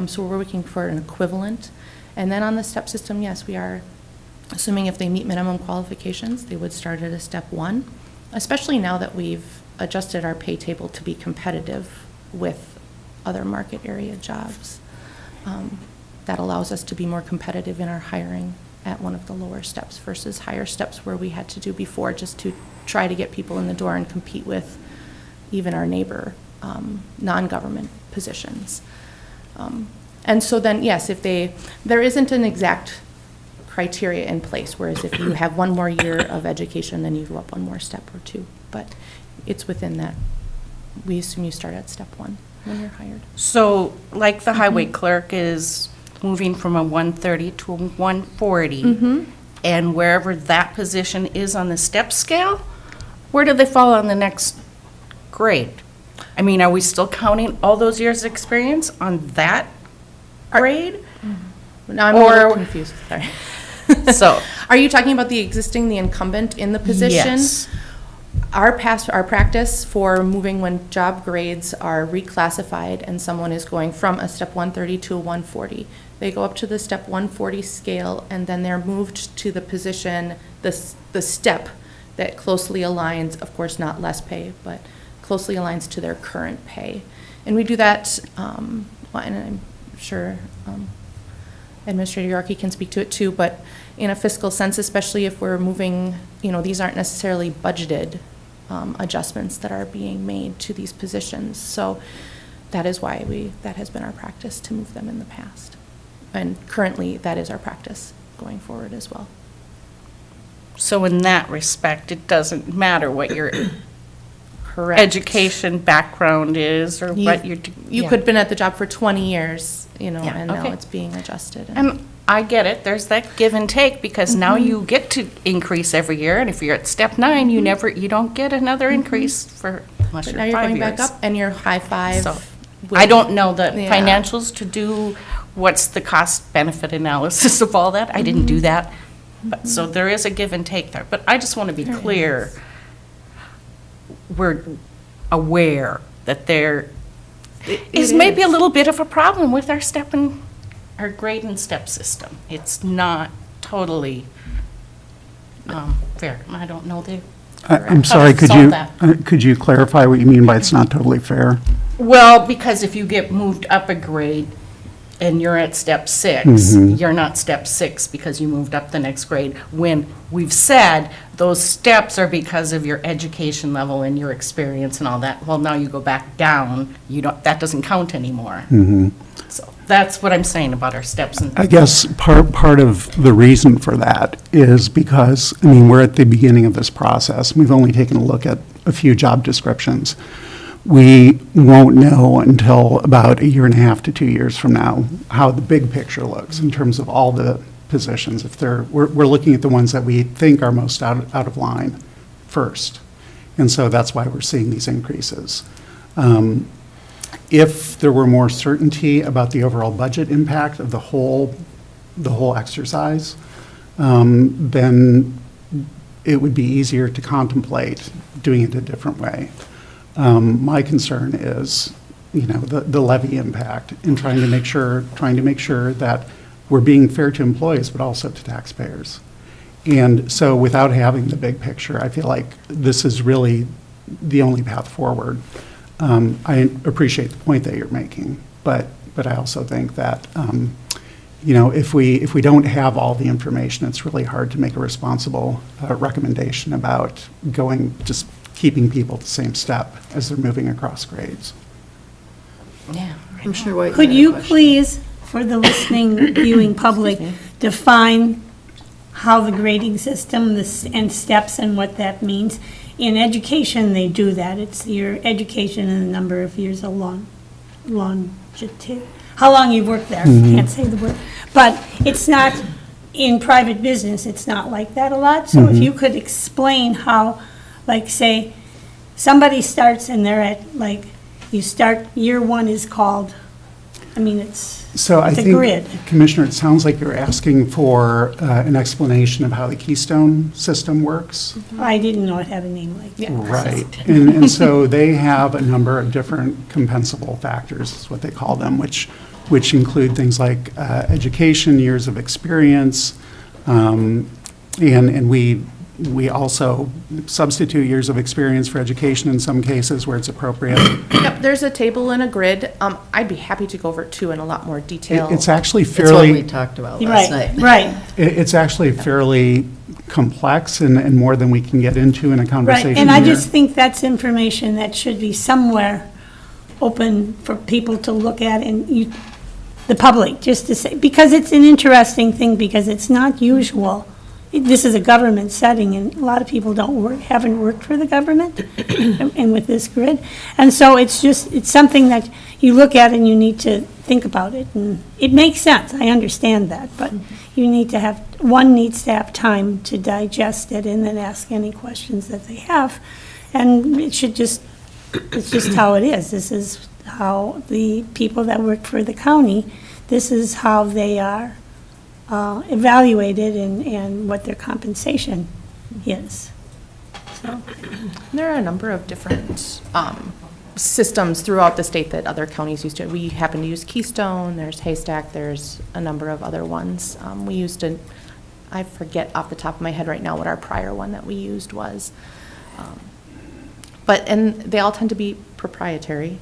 So we're looking for an equivalent. And then on the step system, yes, we are assuming if they meet minimum qualifications, they would start at a step 1, especially now that we've adjusted our pay table to be competitive with other market area jobs. That allows us to be more competitive in our hiring at one of the lower steps versus higher steps where we had to do before, just to try to get people in the door and compete with even our neighbor non-government positions. And so then, yes, there isn't an exact criteria in place, whereas if you have 1 more year of education, then you go up 1 more step or 2. But it's within that. We assume you start at step 1 when you're hired. So like the highway clerk is moving from a 130 to a 140, and wherever that position is on the step scale, where do they fall on the next grade? I mean, are we still counting all those years' experience on that grade? Now I'm a Or- little confused, sorry. So, Are you talking about the incumbent in the position? yes. Our practice for moving when job grades are reclassified and someone is going from a step 130 to a 140, they go up to the step 140 scale, and then they're moved to the position, the step that closely aligns, of course not less pay, but closely aligns to their current pay. And we do that, and I'm sure Administrator Yorkie can speak to it too, but in a fiscal sense, especially if we're moving, these aren't necessarily budgeted adjustments that are being made to these positions. So that is why that has been our practice to move them in the past. And currently, that is our practice going forward as well. So in that respect, it doesn't matter what your Correct. education background is or what you're. You could have been at the job for 20 years, and Yeah, now okay. it's being adjusted. And I get it, there's that give and take, because now you get to increase every year, and if you're at step 9, you don't get another increase for, unless But you're now you're 5 going years. back up, and you're high 5. So, I don't know the Yeah. financials to do what's the cost benefit analysis of all that. I didn't do that. But, so there is a give and take there. But I just want to be There clear, we're aware that there is maybe a little bit of a problem with our step and our grade and step system. It's not totally fair. I don't know the. I'm how sorry, to solve that. could you clarify what you mean by it's not totally fair? Well, because if you get moved up a grade and you're at step 6, you're not step 6 because you moved up the next grade, when we've said those steps are because of your education level and your experience and all that. Well, now you go back down, that doesn't count anymore. So that's what I'm saying about our steps. And I guess part of the reason for that is because, we're at the beginning of this process. We've only taken a look at a few job descriptions. We won't know until about 1.5 to 2 years from now how the big picture looks in terms of all the positions. We're looking at the ones that we think are most out of line first. And so that's why we're seeing these increases. If there were more certainty about the overall budget impact of the whole exercise, then it would be easier to contemplate doing it a different way. My concern is, the levy impact in trying to make sure that we're being fair to employees, but also to taxpayers. And so without having the big picture, I feel like this is really the only path forward. I appreciate the point that you're making, but I also think that, if we don't have all the information, it's really hard to make a responsible recommendation about just keeping people at the same step as they're moving across grades. yeah. Commissioner White. Could had a you question. please, for the listening, viewing public, define how the grading system and steps and what that means. In education, they do that. It's your education and the number of years of longevity. How long you've worked there, can't say the word. But it's not, in private business, it's not like that a lot. So if you could explain how, like, say, somebody starts and they're at, like, you start, year one is called, I mean, it's a grid. Commissioner, it sounds like you're asking for an explanation of how the Keystone system works. I didn't know it had a name like that. Right. And so they have a number of different compensable factors, is what they call them, which include things like education, years of experience, and we also substitute years of experience for education in some cases where it's appropriate. Yep, there's a table and a grid. I'd be happy to go over it too in a lot more detail. It's actually It's what fairly. we talked about last night. Right. It's actually fairly complex and more than we can get into in a conversation Right, and I here. just think that's information that should be somewhere open for people to look at and the public, just to say, because it's an interesting thing, because it's not usual. This is a government setting, and a lot of people haven't worked for the government, and with this grid. And so it's something that you look at and you need to think about it, and it makes sense, I understand that, but one needs to have time to digest it and then ask any questions that they have. And it's just how it is. This is how the people that work for the county, this is how they are evaluated and what their compensation is. So, There are a number of different systems throughout the state that other counties use. We happen to use Keystone, there's Haystack, there's a number of other ones. We used I forget off the top of my head right now what our prior one that we used was. And they all tend to be proprietary,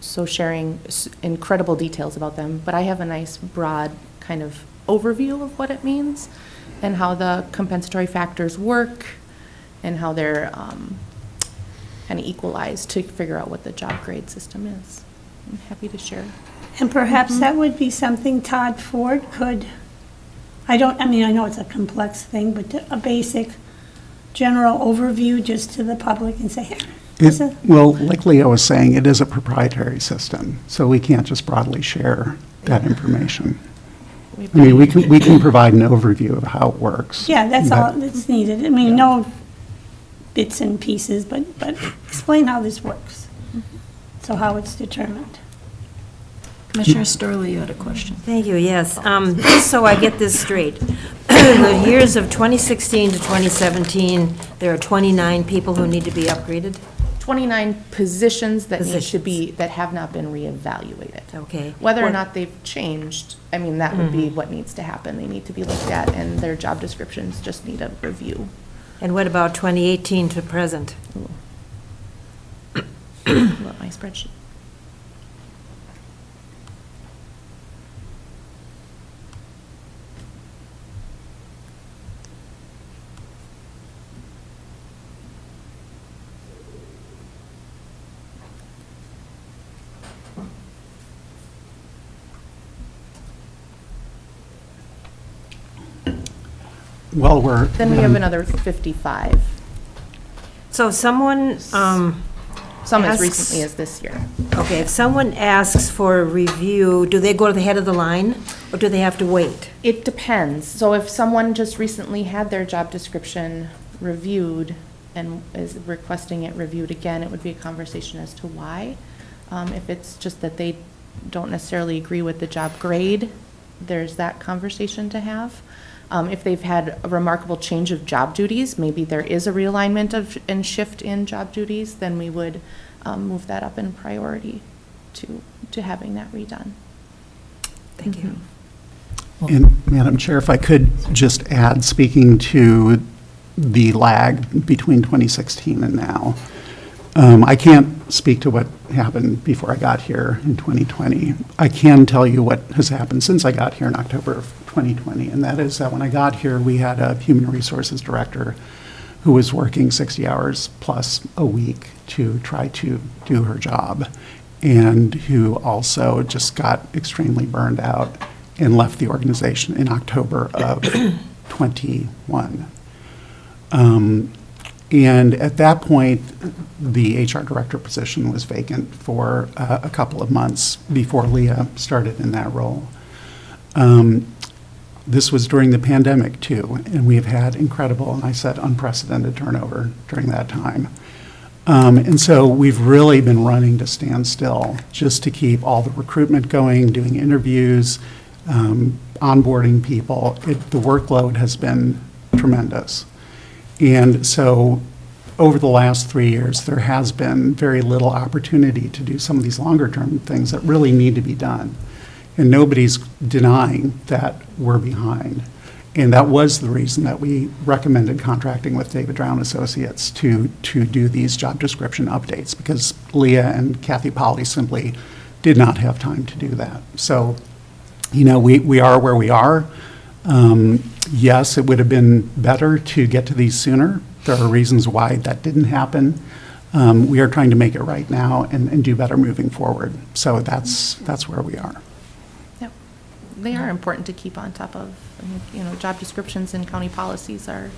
so sharing incredible details about them. But I have a nice broad kind of overview of what it means and how the compensatory factors work and how they're kind of equalized to figure out what the job grade system is. I'm happy to share. and perhaps that would be something Todd Ford could, I know it's a complex thing, but a basic general overview just to the public and say, here, Well, like Leo was saying, it is a proprietary system, so we can't just broadly share that information. I mean, we can provide an overview of how it works. yeah, that's but- all that's needed. I mean, no bits and pieces, but explain how this works. So how it's determined. Commissioner Storley, you had a question. Thank you, yes. Just so I get this straight, the years of 2016 to 2017, there are 29 people who need to be upgraded? 29 positions that that have not been reevaluated. Okay. Whether or not they've changed, I mean, that would be what needs to happen. They need to be looked at, and their job descriptions just need a review. And what about 2018 to present? Pull up my spreadsheet. Well, we're. Then we have another 55, So someone, some as Asks- recently as this year. okay, if someone asks for a review, do they go to the head of the line, or do they have to wait? It depends. So if someone just recently had their job description reviewed and is requesting it reviewed again, it would be a conversation as to why. If it's just that they don't necessarily agree with the job grade, there's that conversation to have. If they've had a remarkable change of job duties, maybe there is a realignment and shift in job duties, then we would move that up in priority to having that redone. Thank you. And Madam Chair, if I could just add, speaking to the lag between 2016 and now, I can't speak to what happened before I got here in 2020. I can tell you what has happened since I got here in October of 2020, and that is that when I got here, we had a human resources director who was working 60 hours plus a week to try to do her job, and who also just got extremely burned out and left the organization in October of '21. And at that point, the HR director position was vacant for a couple of months before Leah started in that role. This was during the pandemic, too, and we have had incredible, and I said unprecedented turnover during that time. And so we've really been running to stand still just to keep all the recruitment going, doing interviews, onboarding people. The workload has been tremendous. And so over the last 3 years, there has been very little opportunity to do some of these longer-term things that really need to be done. And nobody's denying that we're behind. And that was the reason that we recommended contracting with David Drown Associates to do these job description updates, because Leah and Kathy Polly simply did not have time to do that. So, you know, we are where we are. Yes, it would have been better to get to these sooner. There are reasons why that didn't happen. We are trying to make it right now and do better moving forward. So that's where we are. Yep. They are important to keep on top of. I mean, you know, job descriptions and county policies are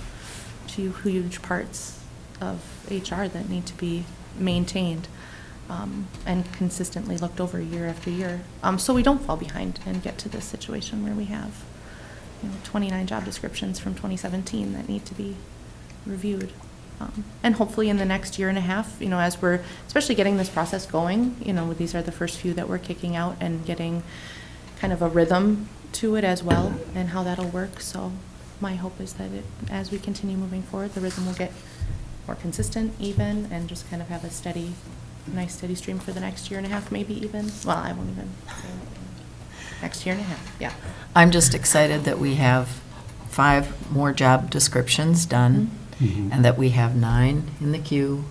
two huge parts of HR that need to be maintained and consistently looked over year after year. So we don't fall behind and get to this situation where we have, you know, 29 job descriptions from 2017 that need to be reviewed. And hopefully in the next year and a half, you know, as we're especially getting this process going, you know, these are the first few that we're kicking out and getting kind of a rhythm to it as well and how that'll work. So my hope is that as we continue moving forward, the rhythm will get more consistent, even, and just kind of have a steady, nice steady stream for the next year and a half, maybe even. Well, I won't even say next year and a half, yeah. I'm just excited that we have 5 more job descriptions done, and that we have 9 in the queue,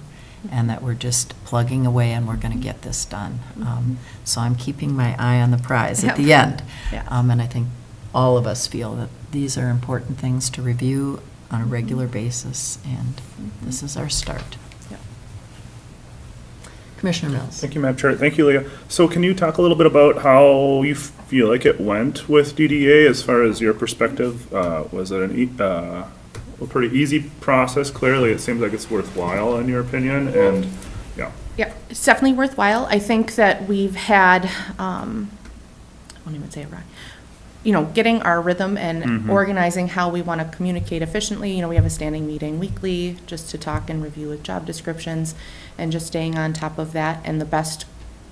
and that we're just plugging away and we're going to get this done. So I'm keeping my eye on the prize at the end. Yeah. And I think all of us feel that these are important things to review on a regular basis, and this is our start. Yep. Commissioner Mills. Thank you, Madam Chair. Thank you, Leah. So can you talk a little bit about how you feel like it went with DDA as far as your perspective? Was it a pretty easy process? Clearly, it seems like it's worthwhile in your opinion, and yeah. Yeah, it's definitely worthwhile. I think that we've had, I won't even say it right, you know, getting our rhythm and organizing how we want to communicate efficiently. You know, we have a standing meeting weekly just to talk and review with job descriptions, and just staying on top of that and the best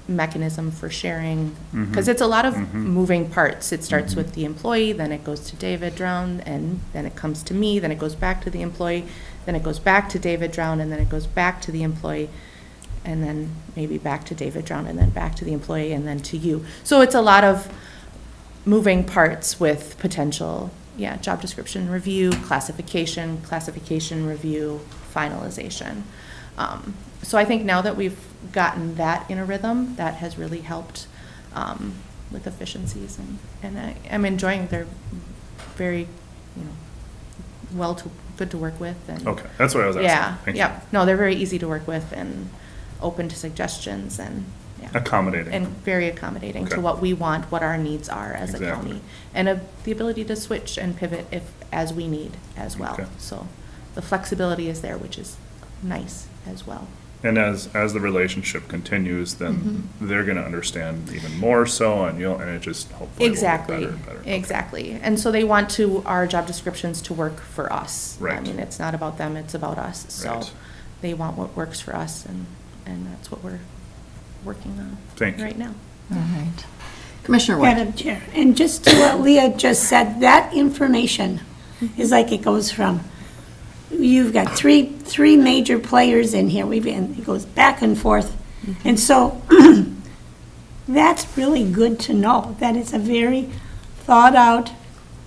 mechanism for sharing, because it's a lot of moving parts. It starts with the employee, then it goes to David Drown, and then it comes to me, then it goes back to the employee, then it goes back to David Drown, and then it goes back to the employee, and then maybe back to David Drown, and then back to the employee, and then to you. So it's a lot of moving parts with potential, job description review, classification review, finalization. So I think now that we've gotten that in a rhythm, that has really helped with efficiencies, and I'm enjoying. They're very, you know, good to work with. And Okay, that's what I was asking. yeah, Thank yeah. you. No, they're very easy to work with and open to suggestions and Accommodating. and very accommodating to Okay. what we want, what our needs are as Exactly. a county, and the ability to switch and pivot as we need as well. Okay. So the flexibility is there, which is nice as well. And as the relationship continues, then they're going to understand even more so, and it just hopefully will get Exactly, better and better. Okay. exactly. And so they want our job descriptions to work for us. I Right. mean, it's not about them, it's about us. So Right. they want what works for us, and that's what we're working on Thank you. right now. All right. Commissioner White. Madam Chair, and just to what Leah just said, that information is like it goes from, you've got three major players in here, it goes back and forth. And so that's really good to know, that it's a very thought-out,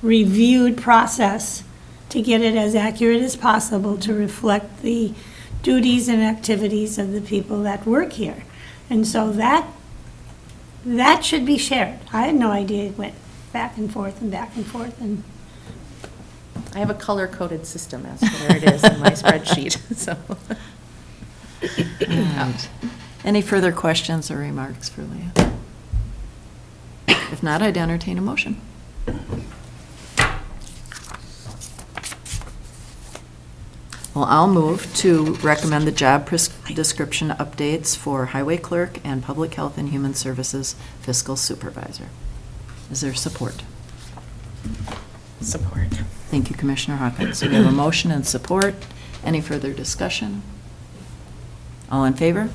reviewed process to get it as accurate as possible to reflect the duties and activities of the people that work here. And so that should be shared. I had no idea it went back and forth and back and forth, and I have a color-coded system as to where it is in my spreadsheet, so. Any further questions or remarks for Leah? If not, I'd entertain a motion. Well, I'll move to recommend the job description updates for highway clerk and public health and human services fiscal supervisor. Is there support? Support. Thank you, Commissioner Hawkins. We have a motion and support. Any further discussion? All in favor?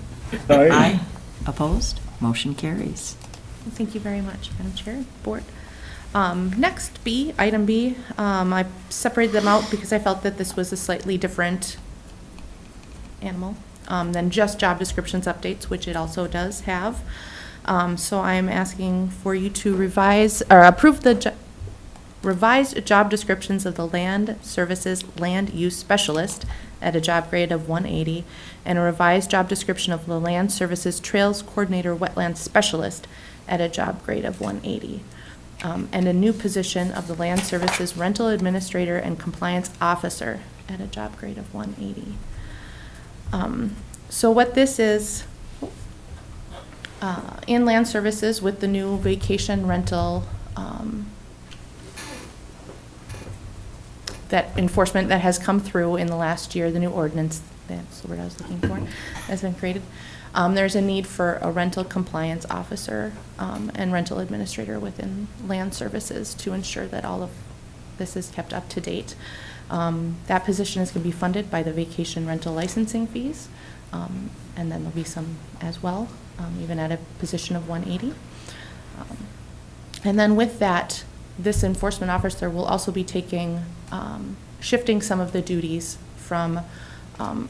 Aye. Opposed? Motion carries. Thank you very much, Madam Chair, Board. Next, item B, I separated them out because I felt that this was a slightly different animal than just job descriptions updates, which it also does have. So I'm asking for you to revise, or approve the revised job descriptions of the Land Services Land Use Specialist at a job grade of 180, and a revised job description of the Land Services Trails Coordinator Wetland Specialist at a job grade of 180. And a new position of the Land Services Rental Administrator and Compliance Officer at a job grade of 180. So what this is, in Land Services with the new vacation rental, that enforcement that has come through in the last year, the new ordinance, that's the word I was looking for, has been created. There's a need for a rental compliance officer and rental administrator within Land Services to ensure that all of this is kept up to date. That position is going to be funded by the vacation rental licensing fees, and then there'll be some as well, even at a position of 180. And then with that, this enforcement officer will also be taking, shifting some of the duties from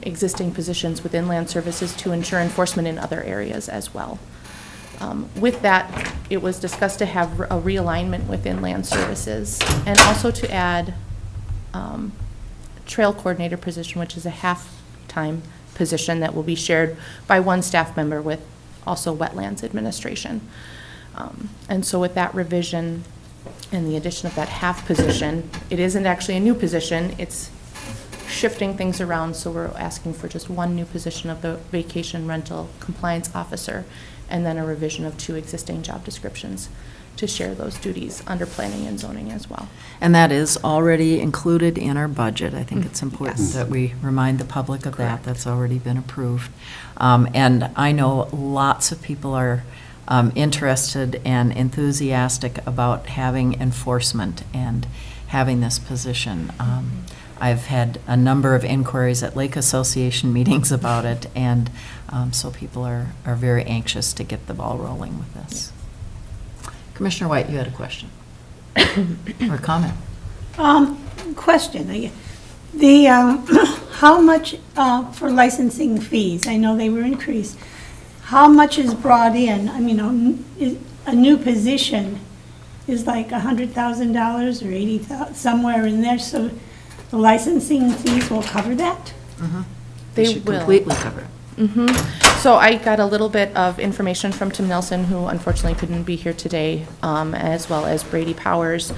existing positions within Land Services to ensure enforcement in other areas as well. With that, it was discussed to have a realignment within Land Services and also to add trail coordinator position, which is a half-time position that will be shared by one staff member with also wetlands administration. And so with that revision and the addition of that half position, it isn't actually a new position, it's shifting things around, so we're asking for just one new position of the vacation rental compliance officer and then a revision of 2 existing job descriptions to share those duties under planning and zoning as well. And that is already included in our budget. I think it's important Yes. that we remind the public of that. That's already been approved. And I know lots of people are interested and enthusiastic about having enforcement and having this position. I've had a number of inquiries at Lake Association meetings about it, and so people are very anxious to get the ball rolling with this. Commissioner White, you had a question or comment? Question. The, how much for licensing fees? I know they were increased. How much is brought in? I mean, a new position is like $100,000 or $80,000, somewhere in there, so the licensing fees will cover that? They should will. completely cover it. So I got a little bit of information from Tim Nelson, who unfortunately couldn't be here today, as well as Brady Powers.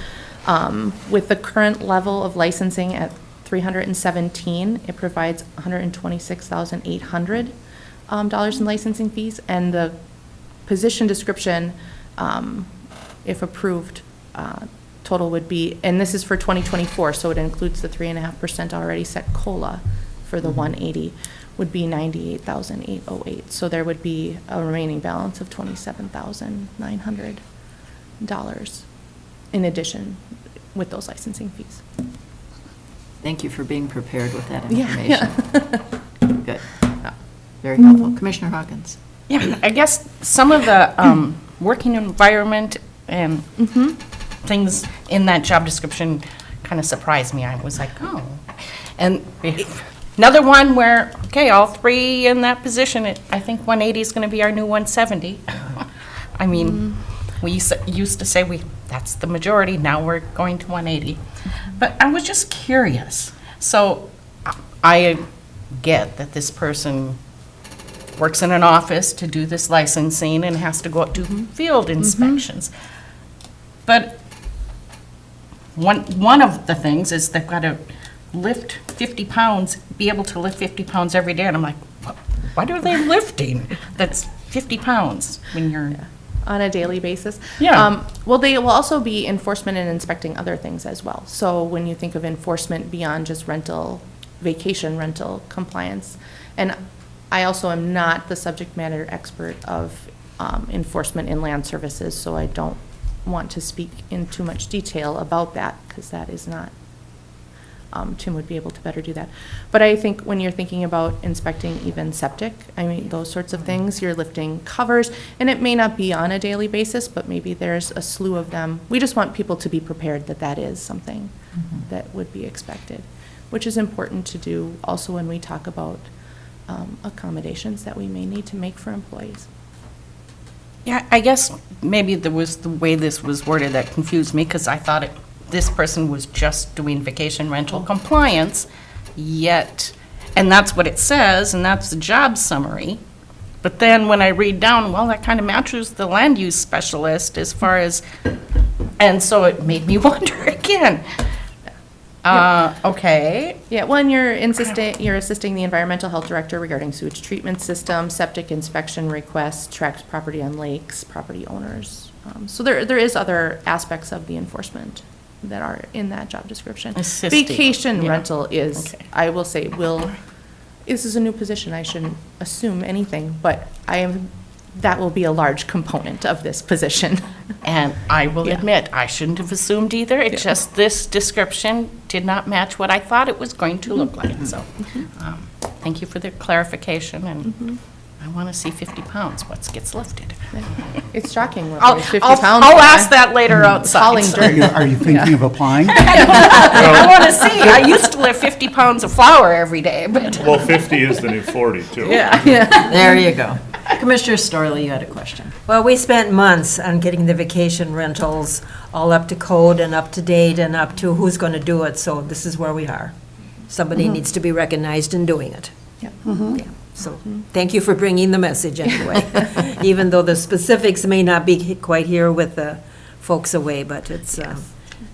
With the current level of licensing at 317, it provides $126,800 in licensing fees, and the position description, if approved, total would be, and this is for 2024, so it includes the 3.5% already set COLA for the 180, would be $98,808. So there would be a remaining balance of $27,900 in addition with those licensing fees. Thank you for being prepared with that Yeah, information. Good. Very helpful. Commissioner Hawkins? Yeah, I guess some of the working environment and things in that job description kind of surprised me. I was like, oh. And another one where, okay, all 3 in that position, I think 180 is going to be our new 170. I mean, we used to say that's the majority, now we're going to 180. But I was just curious. So I get that this person works in an office to do this licensing and has to go out to field inspections. But one of the things is they've got to lift 50 pounds, be able to lift 50 pounds every day. And I'm like, what are they lifting that's 50 pounds when you're on a daily basis. Yeah. Well, they will also be enforcement and inspecting other things as well. So when you think of enforcement beyond just rental, vacation rental compliance, and I also am not the subject matter expert of enforcement in land services, so I don't want to speak in too much detail about that, because that is not, Tim would be able to better do that. But I think when you're thinking about inspecting even septic, I mean, those sorts of things, you're lifting covers, and it may not be on a daily basis, but maybe there's a slew of them. We just want people to be prepared that that is something that would be expected, which is important to do also when we talk about accommodations that we may need to make for employees. Yeah, I guess maybe there was the way this was worded that confused me, because I thought this person was just doing vacation rental compliance, yet, and that's what it says, and that's the job summary. But then when I read down, well, that kind of matches the land use specialist as far as, and so it made me wonder again. Okay. Yeah, well, and you're assisting the environmental health director regarding sewage treatment system, septic inspection requests, tract property on lakes, property owners. So there is other aspects of the enforcement that are in that job description. Assisting, Vacation yeah. rental is, Okay. I will say, this is a new position, I shouldn't assume anything, but that will be a large component of this position. And I will Yeah. admit, I shouldn't have assumed either. It's Yeah. just this description did not match what I thought it was going to look like. So, thank you for the clarification, and I want to see 50 pounds. What gets lifted? It's shocking what I'll, weighs 50 I'll, pounds. I'll ask that later outside. Hauling so. dirt. Are you thinking of applying? I want to see. I used to lift 50 pounds of flour every day, but. Well, 50 is the new 40, too. There you go. Commissioner Storley, you had a question. Well, we spent months on getting the vacation rentals all up to code and up to date and up to who's going to do it, so this is where we are. Somebody needs to be recognized in doing it. Yep. Yeah. So, thank you for bringing the message anyway, even though the specifics may not be quite here with the folks away, but it's,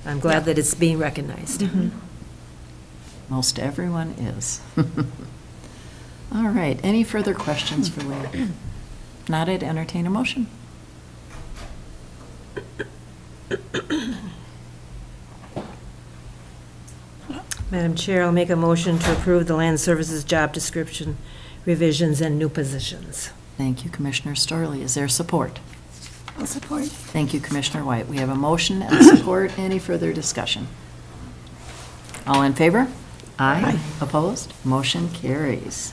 I'm glad that it's being recognized. Most everyone is. All right, any further questions for Leah? Not, I'd entertain a motion. Madam Chair, I'll make a motion to approve the land services job description revisions and new positions. Thank you, Commissioner Storley. Is there support? I'll support. Thank you, Commissioner White. We have a motion and support. Any further discussion? All in favor? Aye. Opposed? Motion carries.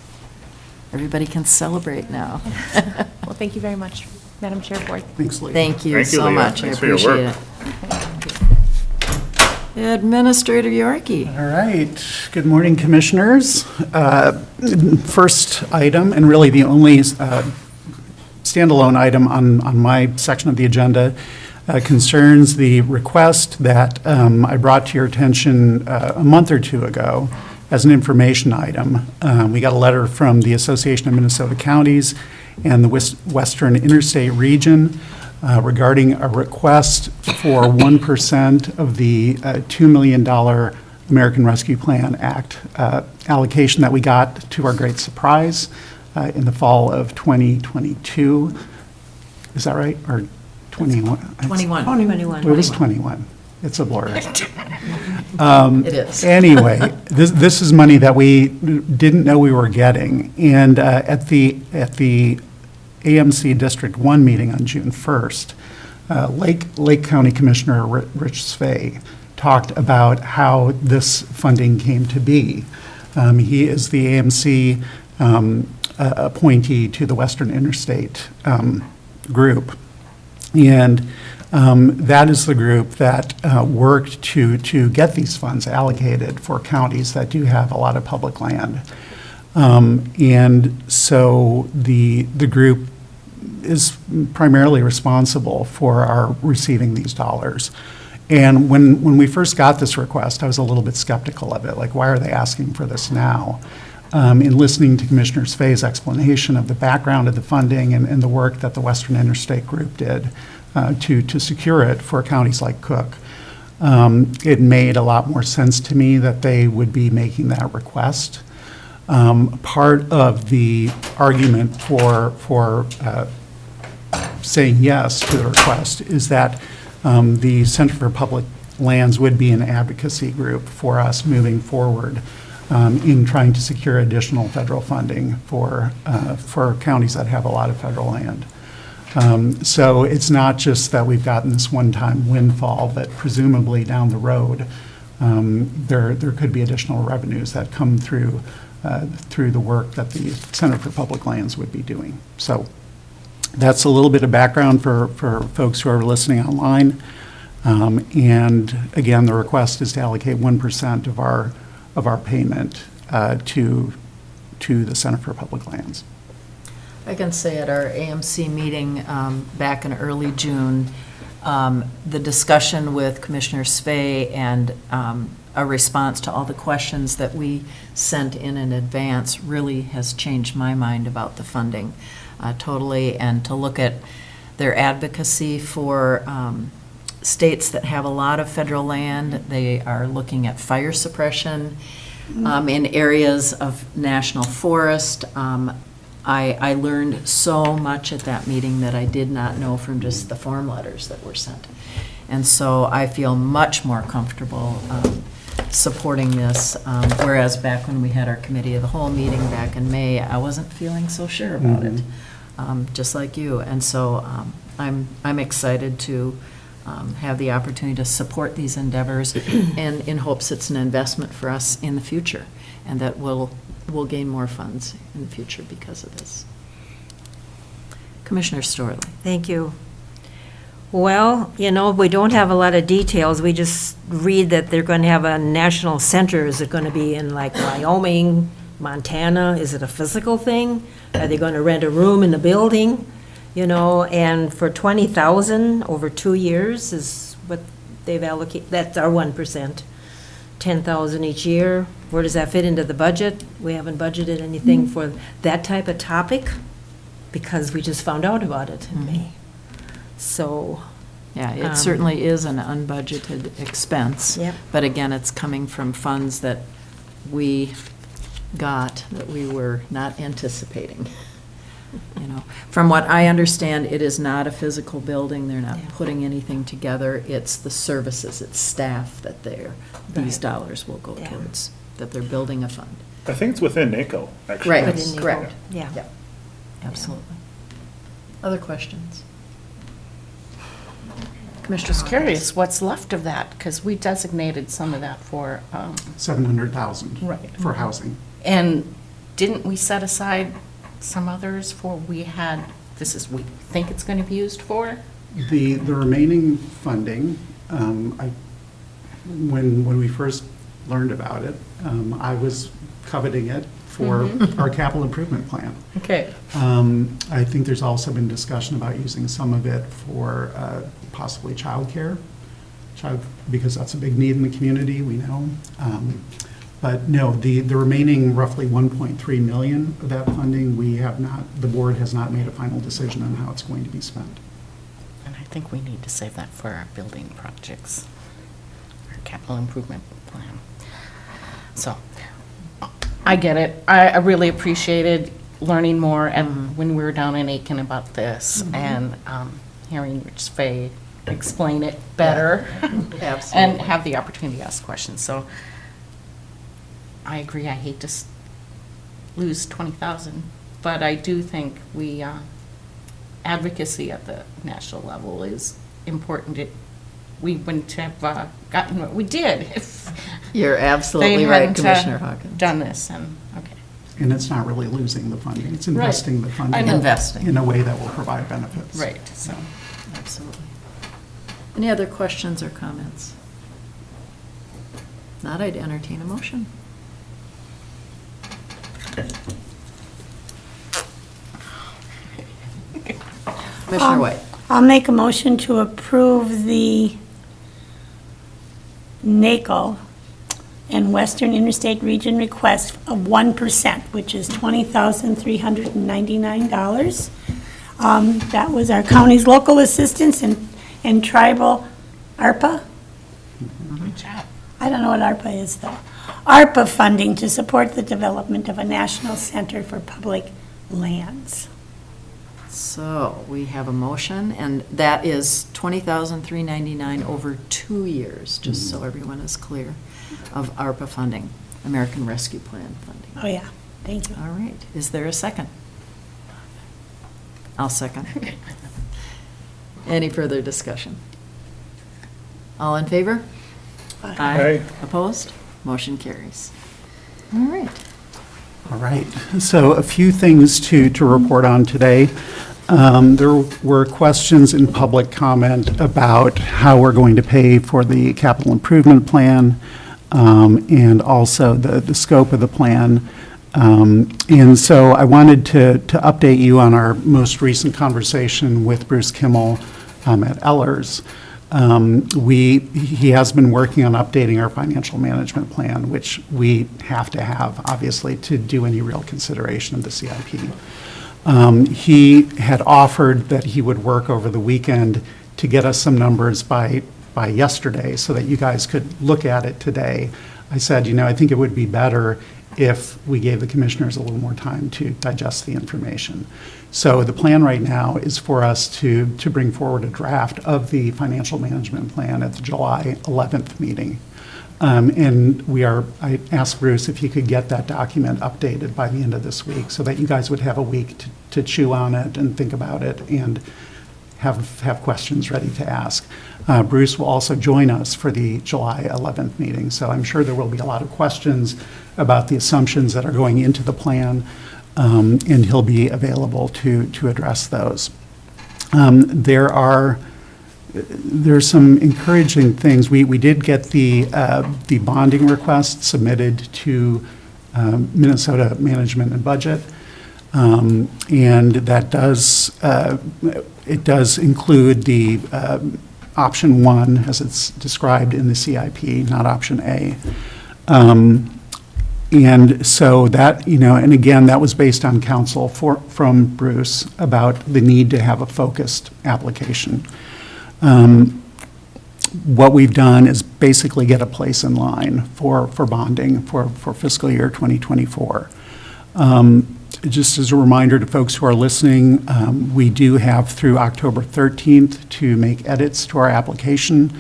Everybody can celebrate now. Well, thank you very much, Madam Chair, Board. Thanks, Lee. Thank you Thank you, so Leah. much. I Thanks for your appreciate work. it. Administrator Yorkie. All right. Good morning, Commissioners. First item, and really the only standalone item on my section of the agenda, concerns the request that I brought to your attention a month or two ago as an information item. We got a letter from the Association of Minnesota Counties and the Western Interstate Region regarding a request for 1% of the $2 million American Rescue Plan Act allocation that we got, to our great surprise, in the fall of 2022. Is that right? Or 21? 21. 21. It was 21. It's a blur. It is. Anyway, this is money that we didn't know we were getting. And at the AMC District 1 meeting on June 1st, Lake County Commissioner Rich Svay talked about how this funding came to be. He is the AMC appointee to the Western Interstate group. And that is the group that worked to get these funds allocated for counties that do have a lot of public land. And so the group is primarily responsible for our receiving these dollars. And when we first got this request, I was a little bit skeptical of it, like, why are they asking for this now? In listening to Commissioner Svay's explanation of the background of the funding and the work that the Western Interstate Group did to secure it for counties like Cook, it made a lot more sense to me that they would be making that request. Part of the argument for saying yes to the request is that the Center for Public Lands would be an advocacy group for us moving forward in trying to secure additional federal funding for counties that have a lot of federal land. So it's not just that we've gotten this one-time windfall, that presumably down the road, there could be additional revenues that come through the work that the Center for Public Lands would be doing. So that's a little bit of background for folks who are listening online. And again, the request is to allocate 1% of our payment to the Center for Public Lands. I can say at our AMC meeting back in early June, the discussion with Commissioner Svay and a response to all the questions that we sent in advance really has changed my mind about the funding totally, and to look at their advocacy for states that have a lot of federal land. They are looking at fire suppression in areas of national forest. I learned so much at that meeting that I did not know from just the form letters that were sent. And so I feel much more comfortable supporting this, whereas back when we had our committee of the whole meeting back in May, I wasn't feeling so sure about it, just like you. And so I'm excited to have the opportunity to support these endeavors, and in hopes it's an investment for us in the future, and that we'll gain more funds in the future because of this. Commissioner Storley. Thank you. Well, we don't have a lot of details. We just read that they're going to have a national center. Is it going to be in like Wyoming, Montana? Is it a physical thing? Are they going to rent a room in the building? And for $20,000 over 2 years is what they've allocated. That's our 1%. $10,000 each year. Where does that fit into the budget? We haven't budgeted anything for that type of topic because we just found out about it in May. So. Yeah, it certainly is an unbudgeted expense. Yep. But again, it's coming from funds that we got that we were not anticipating. From what I understand, it is not a physical building. They're not putting anything together. It's the services, it's staff that these dollars will go towards, that they're building a fund. I think it's within NACO, actually. Right, Within NACO, correct. yeah. Absolutely. Other questions? Commissioner, just curious, what's left of that? Because we designated some of that for, $700,000 Right. for housing. and didn't we set aside some others for, we think it's going to be used for? The remaining funding, when we first learned about it, I was coveting it for our capital improvement plan. Okay. I think there's also been discussion about using some of it for possibly childcare, because that's a big need in the community, we know. But no, the remaining roughly 1.3 million of that funding, the board has not made a final decision on how it's going to be spent. And I think we need to save that for our building projects, our capital improvement plan. So, I get it. I really appreciated learning more and when we were down in Aiken about this, and hearing Rich Fay explain it better. Absolutely. And have the opportunity to ask questions. So I agree, I hate to lose 20,000, but I do think advocacy at the national level is important. We wouldn't have gotten what we did if You're they absolutely right, hadn't Commissioner Hawkins. done this, and, okay. And it's not really losing the funding, it's investing the I funding know. Investing. in a way that will provide benefits. Right, so. Absolutely. Any other questions or comments? Not, I'd entertain a motion. Commissioner White. I'll make a motion to approve the NACO and Western Interstate Region request of 1%, which is $20,399. That was our county's local assistance and tribal ARPA. Good job. I don't know what ARPA is, though. ARPA funding to support the development of a national center for public lands. So we have a motion, and that is $20,399 over 2 years, just so everyone is clear, of ARPA funding, American Rescue Plan funding. Oh, yeah, thank you. All right, is there a second? I'll second. Any further discussion? All in favor? Aye. Opposed? Motion carries. All right. All right, so a few things to report on today. There were questions in public comment about how we're going to pay for the capital improvement plan, and also the scope of the plan. And so I wanted to update you on our most recent conversation with Bruce Kimmel at Ellers. He has been working on updating our financial management plan, which we have to have, obviously, to do any real consideration of the CIP. He had offered that he would work over the weekend to get us some numbers by yesterday so that you guys could look at it today. I said, I think it would be better if we gave the commissioners a little more time to digest the information. So the plan right now is for us to bring forward a draft of the financial management plan at the July 11th meeting. And I asked Bruce if he could get that document updated by the end of this week so that you guys would have a week to chew on it and think about it and have questions ready to ask. Bruce will also join us for the July 11th meeting, so I'm sure there will be a lot of questions about the assumptions that are going into the plan, and he'll be available to address those. There's some encouraging things. We did get the bonding request submitted to Minnesota Management and Budget, and that does include the option 1 as it's described in the CIP, not option A. And so that, and again, that was based on counsel from Bruce about the need to have a focused application. What we've done is basically get a place in line for bonding for fiscal year 2024. Just as a reminder to folks who are listening, we do have through October 13th to make edits to our application.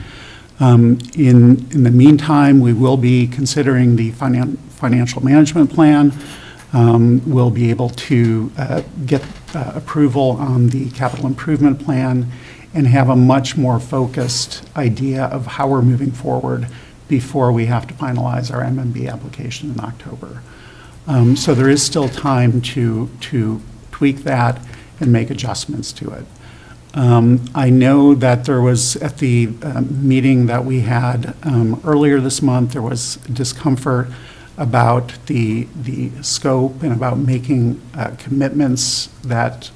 In the meantime, we will be considering the financial management plan. We'll be able to get approval on the capital improvement plan and have a much more focused idea of how we're moving forward before we have to finalize our MMB application in October. So there is still time to tweak that and make adjustments to it. I know that there was, at the meeting that we had earlier this month, there was discomfort about the scope and about making commitments that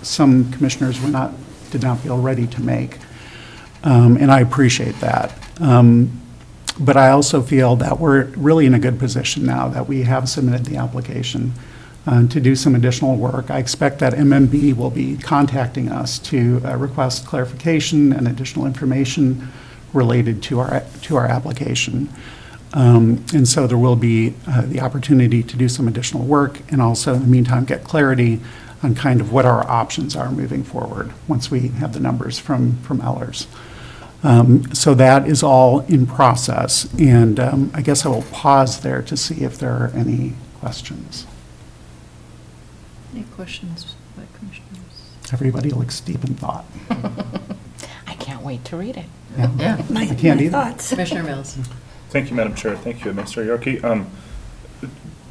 some commissioners did not feel ready to make. And I appreciate that. But I also feel that we're really in a good position now that we have submitted the application to do some additional work. I expect that MMB will be contacting us to request clarification and additional information related to our application. And so there will be the opportunity to do some additional work and also in the meantime get clarity on kind of what our options are moving forward once we have the numbers from Ellers. So that is all in process, and I guess I will pause there to see if there are any questions. Any questions by commissioners? Everybody looks deep in thought. I can't wait to read it. Yeah. I can't either. Thoughts. Commissioner Mills? Thank you, Madam Chair. Thank you, Mr. Yorkie.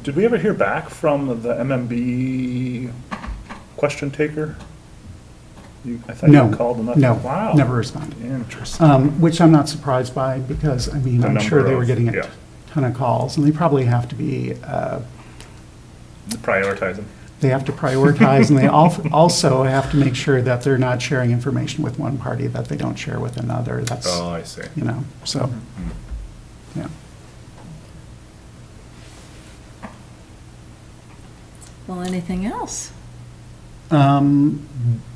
Did we ever hear back from the MMB question taker? I thought you called them up. No, Wow. never responded. Interesting. Which I'm not surprised by because, I mean, The I'm sure number they were of- getting a yeah. ton of calls, and they probably have to be, Prioritizing. they have to prioritize, and they also have to make sure that they're not sharing information with one party that they don't share with another. That's, Oh, I see. so, yeah. Well, anything else?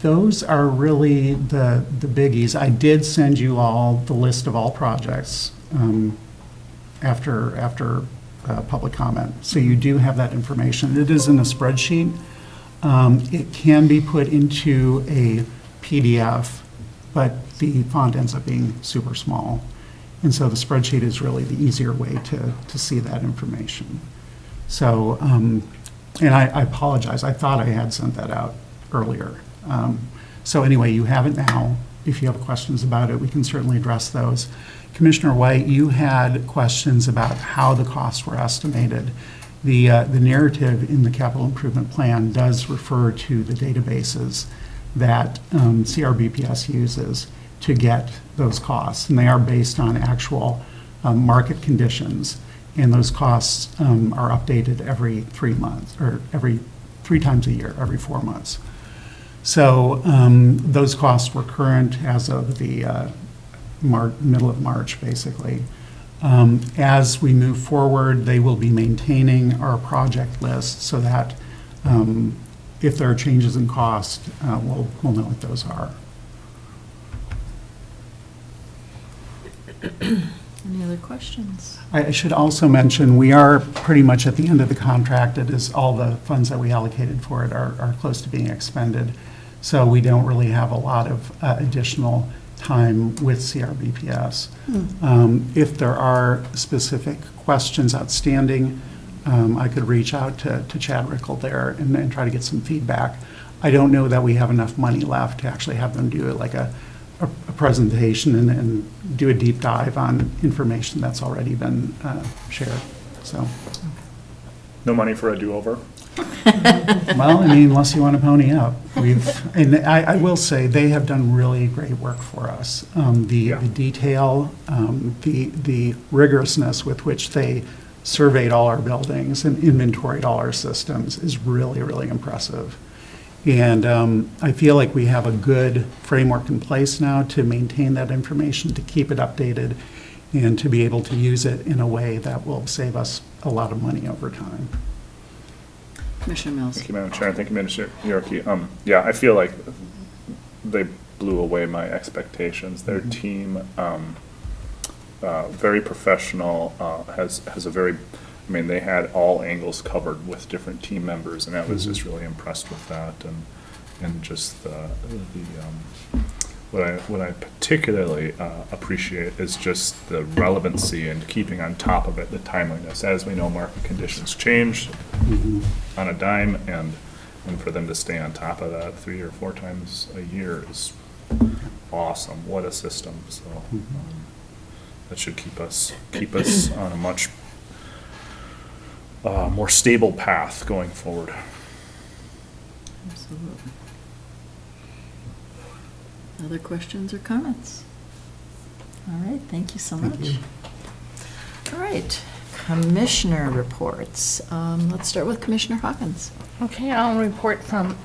Those are really the biggies. I did send you all the list of all projects after public comment. So you do have that information. It is in a spreadsheet. It can be put into a PDF, but the font ends up being super small. And so the spreadsheet is really the easier way to see that information. So, and I apologize, I thought I had sent that out earlier. So anyway, you have it now. If you have questions about it, we can certainly address those. Commissioner White, you had questions about how the costs were estimated. The narrative in the capital improvement plan does refer to the databases that CRBPS uses to get those costs, and they are based on actual market conditions, and those costs are updated every 3 months, or every 3 times a year, every 4 months. So those costs were current as of the middle of March, basically. As we move forward, they will be maintaining our project list so that if there are changes in cost, we'll know what those are. Any other questions? I should also mention, we are pretty much at the end of the contract. It is all the funds that we allocated for it are close to being expended. So we don't really have a lot of additional time with CRBPS. If there are specific questions outstanding, I could reach out to Chad Rickle there and try to get some feedback. I don't know that we have enough money left to actually have them do like a presentation and do a deep dive on information that's already been shared. So, No money for a do-over? well, I mean, unless you want to pony up. And I will say, they have done really great work for us. The detail, the rigorousness with which they surveyed all our buildings and inventoried all our systems is really, really impressive. And I feel like we have a good framework in place now to maintain that information, to keep it updated, and to be able to use it in a way that will save us a lot of money over time. Commissioner Mills. Thank you, Madam Chair, and thank you, Minister Yorkie. Yeah, I feel like they blew away my expectations. Their team, very professional, has a very, I mean, they had all angles covered with different team members, and I was just really impressed with that, and just what I particularly appreciate is just the relevancy and keeping on top of it, the timeliness. As we know, market conditions change on a dime, and for them to stay on top of that 3 or 4 times a year is awesome. What a system! So that should keep us on a much more stable path going forward. Absolutely. Other questions or comments? All right, thank you so much. All right, commissioner reports. Let's start with Commissioner Hawkins. Okay, I'll report from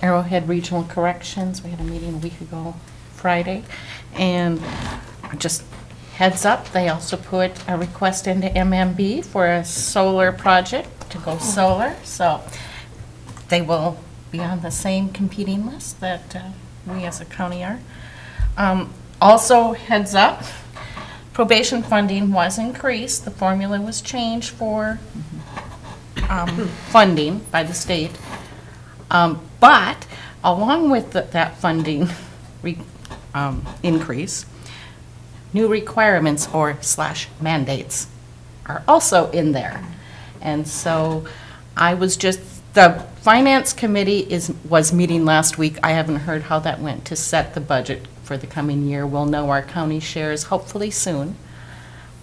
Arrowhead Regional Corrections. We had a meeting a week ago, Friday, and just heads up, they also put a request into MMB for a solar project to go solar, so they will be on the same competing list that we as a county are. Also, heads up, probation funding was increased. The formula was changed for funding by the state. But along with that funding increase, new requirements or / mandates are also in there. And so I was just, the Finance Committee was meeting last week. I haven't heard how that went to set the budget for the coming year. We'll know our county shares hopefully soon.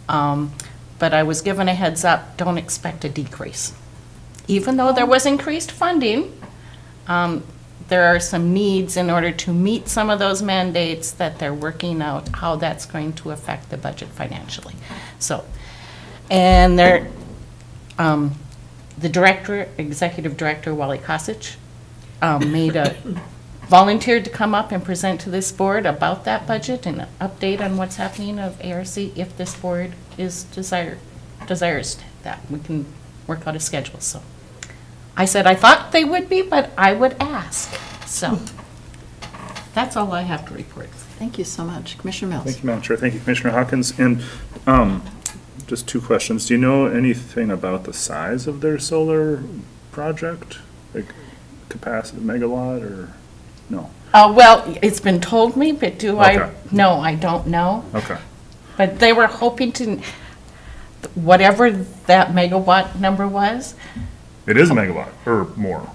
But I was given a heads up, don't expect a decrease. Even though there was increased funding, there are some needs in order to meet some of those mandates that they're working out how that's going to affect the budget financially. So, and they're, the director, executive director, Wally Kosich, volunteered to come up and present to this board about that budget and an update on what's happening of ARC if this board is desires that. We can work out a schedule, so. I said I thought they would be, but I would ask. So that's all I have to report. Thank you so much. Commissioner Mills. Thank you, Madam Chair. Thank you, Commissioner Hawkins. And just 2 questions. Do you know anything about the size of their solar project? Like, capacity, megawatt, or no? Well, it's been told me, but Okay. no, I don't know. Okay. But they were hoping to, whatever that megawatt number was, It is a megawatt or more.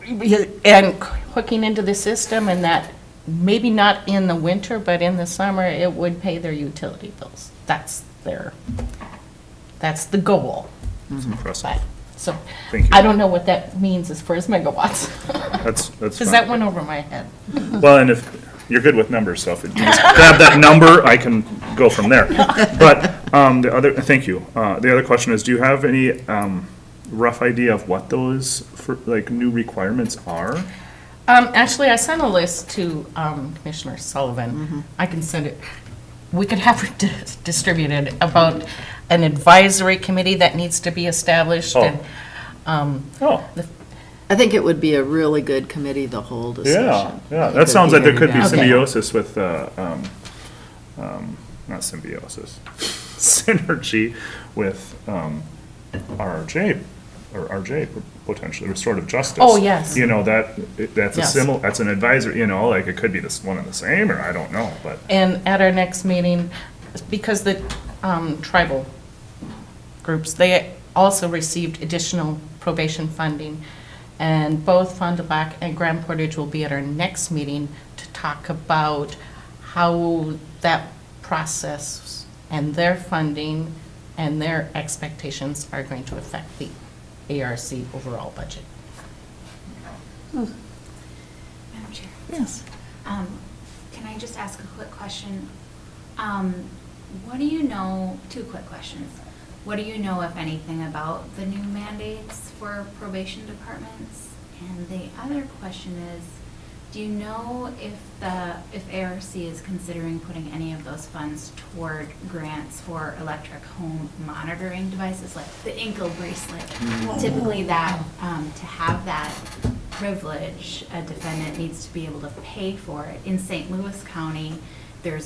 and hooking into the system, and that maybe not in the winter, but in the summer, it would pay their utility bills. That's the goal. It's impressive. But, so, Thank you. I don't know what that means as far as megawatts. That's Because fine. that went over my head. Well, and if you're good with numbers, so if you just grab that number, I can go from there. But thank you. The other question is, do you have any rough idea of what those new requirements are? Actually, I sent a list to Commissioner Sullivan. I can send it, we could have it distributed about an advisory committee that needs to be established. Oh. And I think it would be a really good committee, the whole discussion. Yeah. It That sounds like there could be Okay. symbiosis with, not symbiosis, synergy with RJ, or RJ potentially, restorative justice. Oh, yes. You know, that's Yes. that's an advisory, like it could be this one and the same, or I don't know, but. And at our next meeting, because the tribal groups, they also received additional probation funding. And both Fond du Lac and Grand Portage will be at our next meeting to talk about how that process and their funding and their expectations are going to affect the ARC overall budget. Madam Chair, Yes. can I just ask a quick question? What do you know, two quick questions. What do you know, if anything, about the new mandates for probation departments? And the other question is, do you know if ARC is considering putting any of those funds toward grants for electric home monitoring devices, like the ankle bracelet? Typically that, to have that privilege, a defendant needs to be able to pay for it. In St. Louis County, there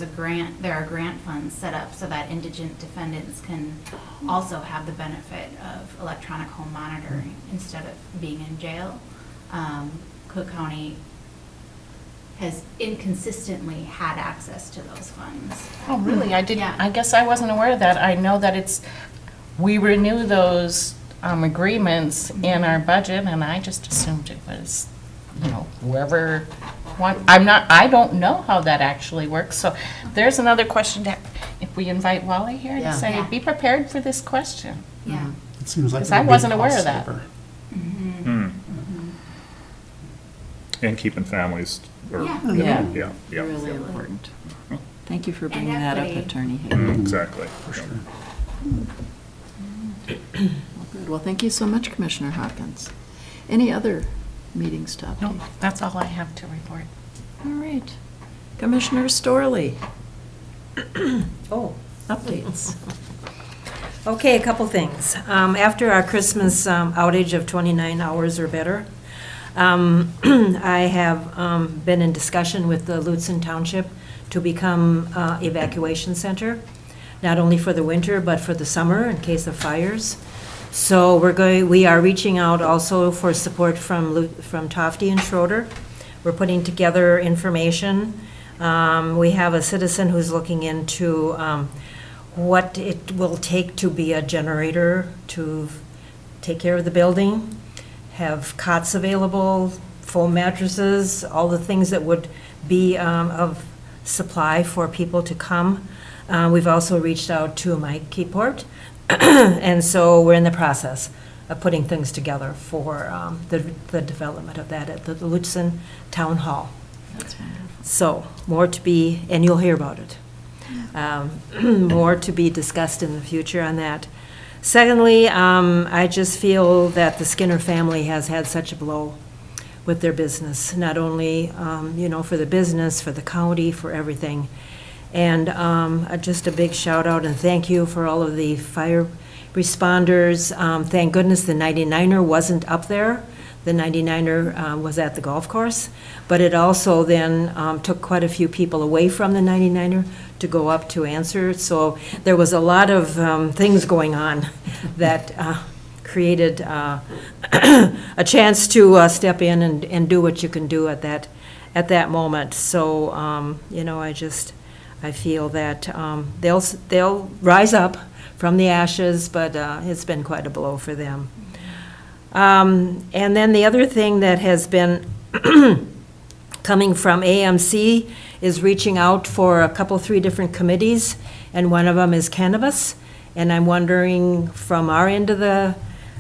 are grant funds set up so that indigent defendants can also have the benefit of electronic home monitoring instead of being in jail. Cook County has inconsistently had access to those funds. Oh, really? I didn't, Yeah. I guess I wasn't aware of that. I know that we renew those agreements in our budget, and I just assumed it was, whoever I don't know how that actually works. So there's another question if we invite Wally here Yeah. to say, Yeah. be prepared for this question. Yeah. It seems like. Because it would I be wasn't aware of cost that. saver. And keeping families, or, Yeah. Yeah. yeah. Really important. Thank you for And bringing that up, equity. Attorney Higgins. Exactly. Well, good. Well, thank you so much, Commissioner Hawkins. Any other meetings to update? No, that's all I have to report. All right. Commissioner Storley, Oh, updates. okay, a couple things. After our Christmas outage of 29 hours or better, I have been in discussion with the Lutsen Township to become evacuation center, not only for the winter, but for the summer in case of fires. So we are reaching out also for support from Tofty and Schroeder. We're putting together information. We have a citizen who's looking into what it will take to be a generator to take care of the building, have cots available, foam mattresses, all the things that would be of supply for people to come. We've also reached out to Mike Keyport, and so we're in the process of putting things together for the development of that at the Lutsen Town Hall. That's wonderful. So, more to be, and you'll hear about it. More to be discussed in the future on that. Secondly, I just feel that the Skinner family has had such a blow with their business, not only, for the business, for the county, for everything. And just a big shout out and thank you for all of the fire responders. Thank goodness the 99er wasn't up there. The 99er was at the golf course, but it also then took quite a few people away from the 99er to go up to answer. So there was a lot of things going on that created a chance to step in and do what you can do at that moment. So, I feel that they'll rise up from the ashes, but it's been quite a blow for them. And then the other thing that has been coming from AMC is reaching out for a couple, 3 different committees, and one of them is cannabis. And I'm wondering from our end of the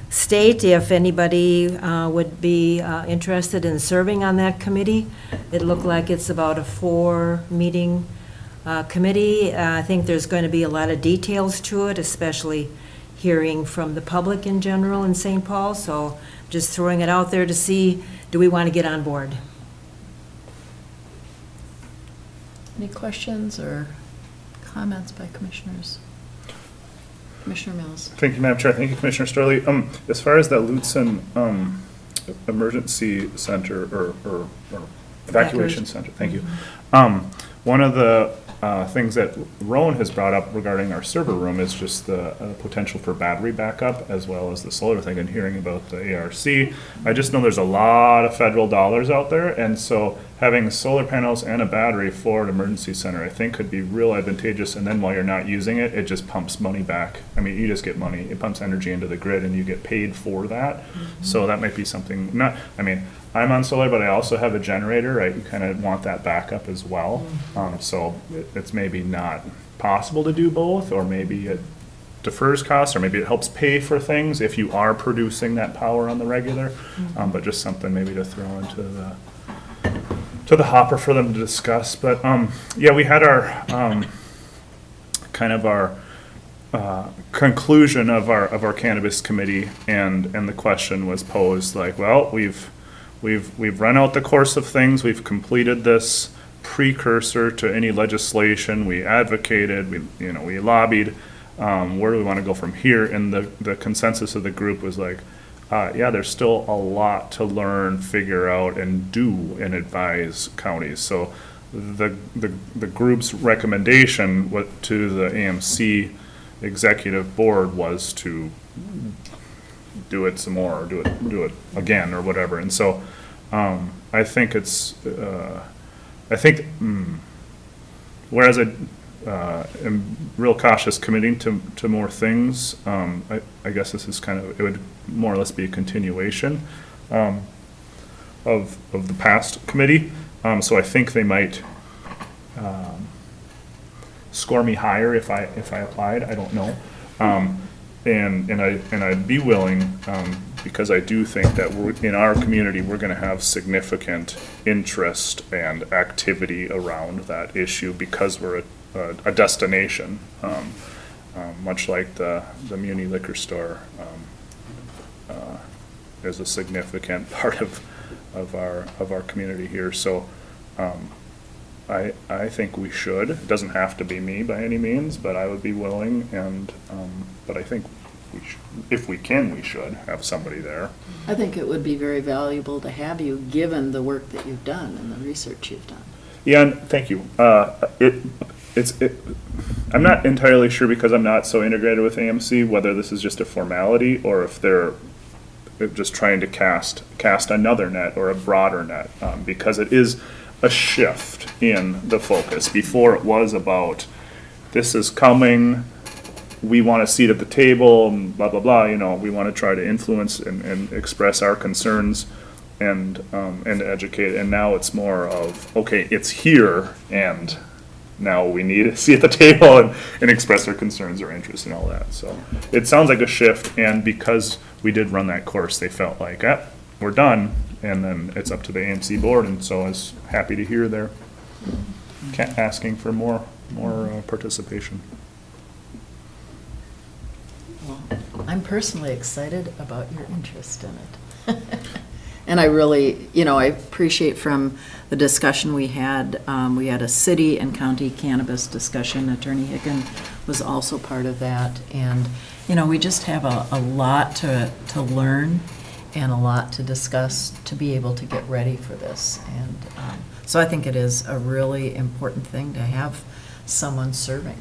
state if anybody would be interested in serving on that committee. It looked like it's about a 4-meeting committee. I think there's going to be a lot of details to it, especially hearing from the public in general in St. Paul. So just throwing it out there to see, do we want to get on board? Any questions or comments by commissioners? Commissioner Mills? Thank you, Madam Chair. Thank you, Commissioner Storley. As far as that Lutzen emergency center or evacuation center, thank you. One of the things that Rowan has brought up regarding our server room is just the potential for battery backup as well as the solar thing, and hearing about the ARC. I just know there's a lot of federal dollars out there, and so having solar panels and a battery for an emergency center, I think could be real advantageous, and then while you're not using it, it just pumps money back. I mean, you just get money, it pumps energy into the grid and you get paid for that. So that might be something, I'm on solar, but I also have a generator, right? You kind of want that backup as well. So it's maybe not possible to do both, or maybe it defers costs, or maybe it helps pay for things if you are producing that power on the regular. But just something maybe to throw into the hopper for them to discuss. But yeah, we had our kind of our conclusion of our cannabis committee, and the question was posed like, well, we've run out the course of things. We've completed this precursor to any legislation. We advocated, we lobbied. Where do we want to go from here? And the consensus of the group was like, yeah, there's still a lot to learn, figure out, and do and advise counties. So the group's recommendation to the AMC executive board was to do it some more, or do it again, or whatever. And so I think whereas I am real cautious committing to more things, I guess this is it would more or less be a continuation of the past committee. So I think they might score me higher if I applied. I don't know. And I'd be willing, because I do think that in our community, we're going to have significant interest and activity around that issue because we're a destination, much like the Muni liquor store is a significant part of our community here. So I think we should. It doesn't have to be me by any means, but I would be willing, and but I think we should, if we can, we should have somebody there. I think it would be very valuable to have you, given the work that you've done and the research you've done. Yeah, and thank you. I'm not entirely sure, because I'm not so integrated with AMC, whether this is just a formality or if they're just trying to cast another net or a broader net, because it is a shift in the focus. Before it was about, this is coming, we want a seat at the table, and blah, blah, blah, we want to try to influence and express our concerns and educate. And now it's more of, okay, it's here, and now we need a seat at the table and express our concerns or interests and all that. So it sounds like a shift, and because we did run that course, they felt like, we're done, and then it's up to the AMC board, and so I was happy to hear they're asking for more participation. Well, I'm personally excited about your interest in it. And I really, I appreciate from the discussion we had a city and county cannabis discussion. Attorney Hicken was also part of that. And, we just have a lot to learn and a lot to discuss to be able to get ready for this. And so I think it is a really important thing to have someone serving.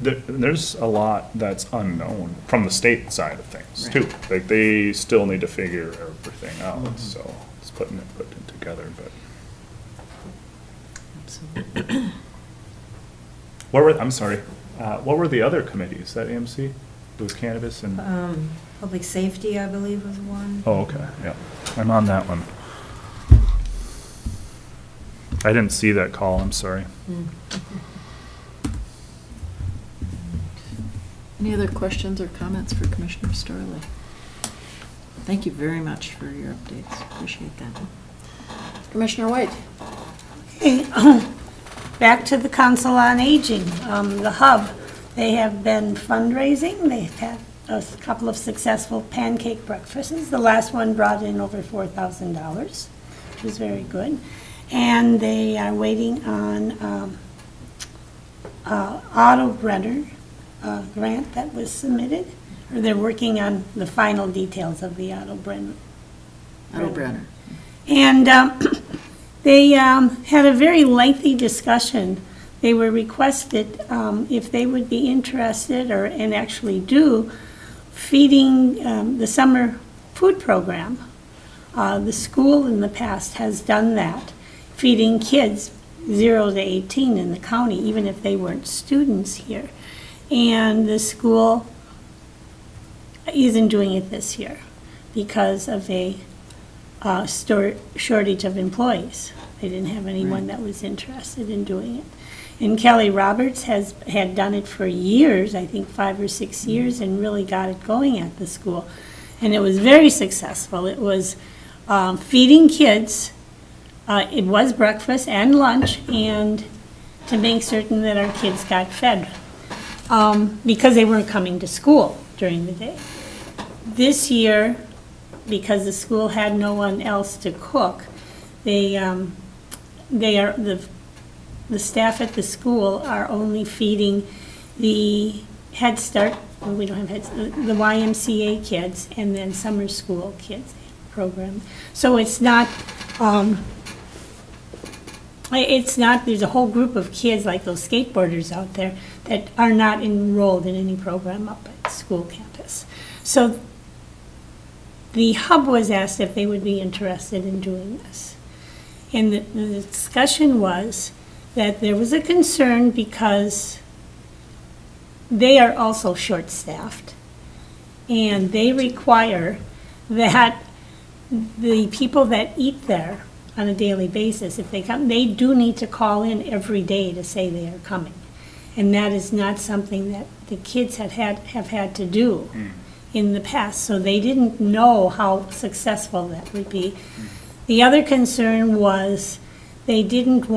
there's a lot that's unknown from the state side of things too. Like, they still need to figure everything out, so it's putting it together, but. I'm sorry, what were the other committees at AMC? It was cannabis and, Public safety, I believe, was one. oh, okay, yeah, I'm on that one. I didn't see that call, I'm sorry. Any other questions or comments for Commissioner Storley? Thank you very much for your updates. Appreciate that. Commissioner White? Okay, back to the Council on Aging, the hub. They have been fundraising. They've had a couple of successful pancake breakfasts. The last one brought in over $4,000, which was very good. And they are waiting on auto Brenner grant that was submitted, or they're working on the final details of the auto Brenner. Brenner. And they had a very lengthy discussion. They were requested if they would be interested and actually do feeding the summer food program. The school in the past has done that, feeding kids 0 to 18 in the county, even if they weren't students here. And the school isn't doing it this year because of a shortage of employees. They didn't have anyone that was interested in doing it. And Kelly Roberts had done it for years, I think 5 or 6 years, and really got it going at the school. And it was very successful. It was feeding kids. It was breakfast and lunch, and to make certain that our kids got fed because they weren't coming to school during the day. This year, because the school had no one else to cook, the staff at the school are only feeding the Head Start, well, we don't have Head Start, the YMCA kids, and then summer school kids program. So it's not, there's a whole group of kids like those skateboarders out there that are not enrolled in any program up at school campus. So the hub was asked if they would be interested in doing this. And the discussion was that there was a concern because they are also short-staffed, and they require that the people that eat there on a daily basis, if they come, they do need to call in every day to say they are coming. And that is not something that the kids have had to do in the past, so they didn't know how successful that would be. The other concern was they didn't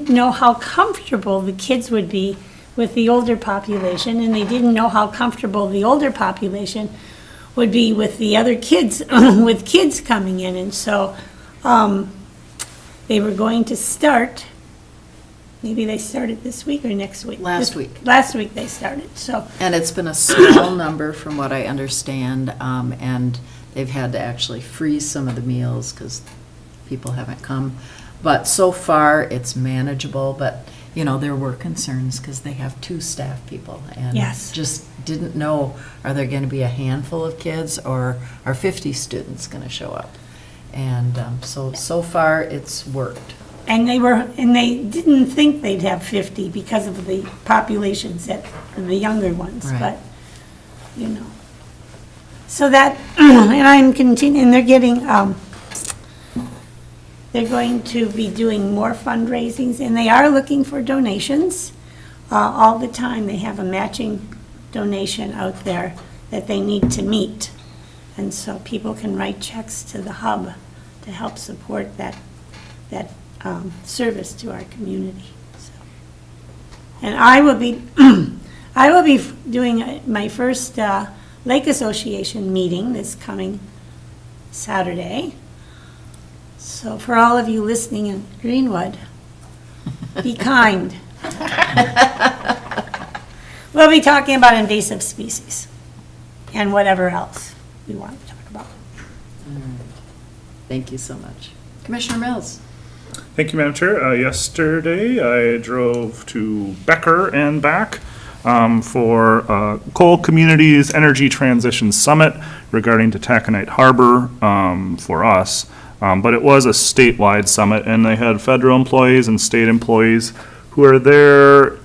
know how comfortable the kids would be with the older population, and they didn't know how comfortable the older population would be with the other kids, with kids coming in. And so they were going to start, maybe they started this week or next week? Last week. Last week they started, so. And it's been a small number from what I understand, and they've had to actually freeze some of the meals because people haven't come. But so far, it's manageable, but, you know, there were concerns because they have 2 staff people. And Yes. just didn't know, are there going to be a handful of kids or are 50 students going to show up? And so far, it's worked. And they didn't think they'd have 50 because of the populations that, the younger ones, Right. but, you know. So that, and I'm continuing, they're getting, they're going to be doing more fundraisings, and they are looking for donations all the time. They have a matching donation out there that they need to meet. And so people can write checks to the hub to help support that service to our community. So. And I will be doing my first Lake Association meeting this coming Saturday. So for all of you listening in Greenwood, be kind. We'll be talking about invasive species and whatever else we want to talk about. Thank you so much. Commissioner Mills? Thank you, Madam Chair. Yesterday, I drove to Becker and back for Coal Communities Energy Transition Summit regarding to Taconite Harbor for us. But it was a statewide summit, and they had federal employees and state employees who are there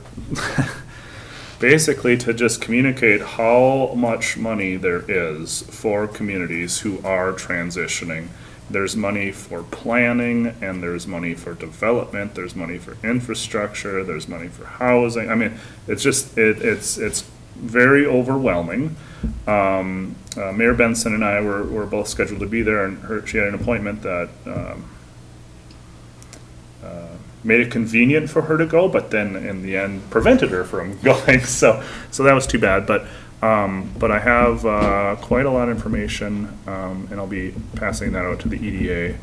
basically to just communicate how much money there is for communities who are transitioning. There's money for planning, and there's money for development, there's money for infrastructure, there's money for housing. I mean, it's just, it's very overwhelming. Mayor Benson and I were both scheduled to be there, and she had an appointment that made it convenient for her to go, but then in the end prevented her from going. So that was too bad. But I have quite a lot of information, and I'll be passing that out to the EDA.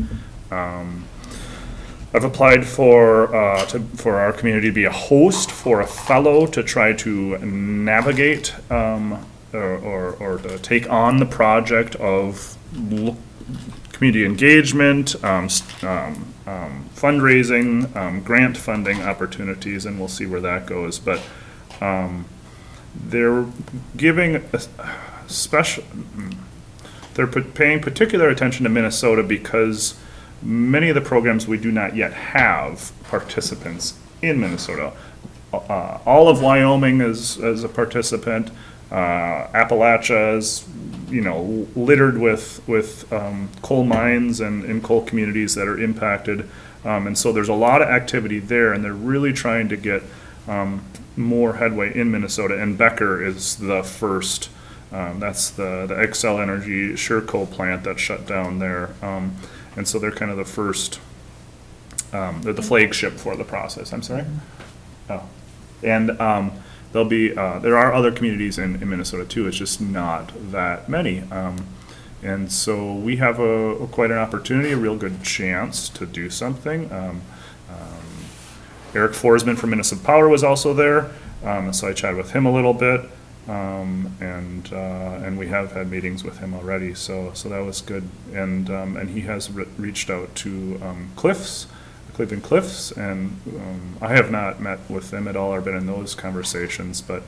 I've applied for our community to be a host for a fellow to try to navigate or to take on the project of community engagement, fundraising, grant funding opportunities, and we'll see where that goes. But they're giving a special, they're paying particular attention to Minnesota because many of the programs we do not yet have participants in Minnesota. All of Wyoming is a participant. Appalachia is, littered with coal mines and coal communities that are impacted. And so there's a lot of activity there, and they're really trying to get more headway in Minnesota. And Becker is the first, that's the Xcel Energy Sure coal plant that shut down there. And so they're kind of the first, they're the flagship for the process. I'm sorry? Oh. And there'll be, there are other communities in Minnesota too, it's just not that many. And so we have quite an opportunity, a real good chance to do something. Eric Forsman from Minnesota Power was also there, so I chatted with him a little bit, and we have had meetings with him already, so that was good. And he has reached out to Cleveland Cliffs, and I have not met with them at all or been in those conversations, but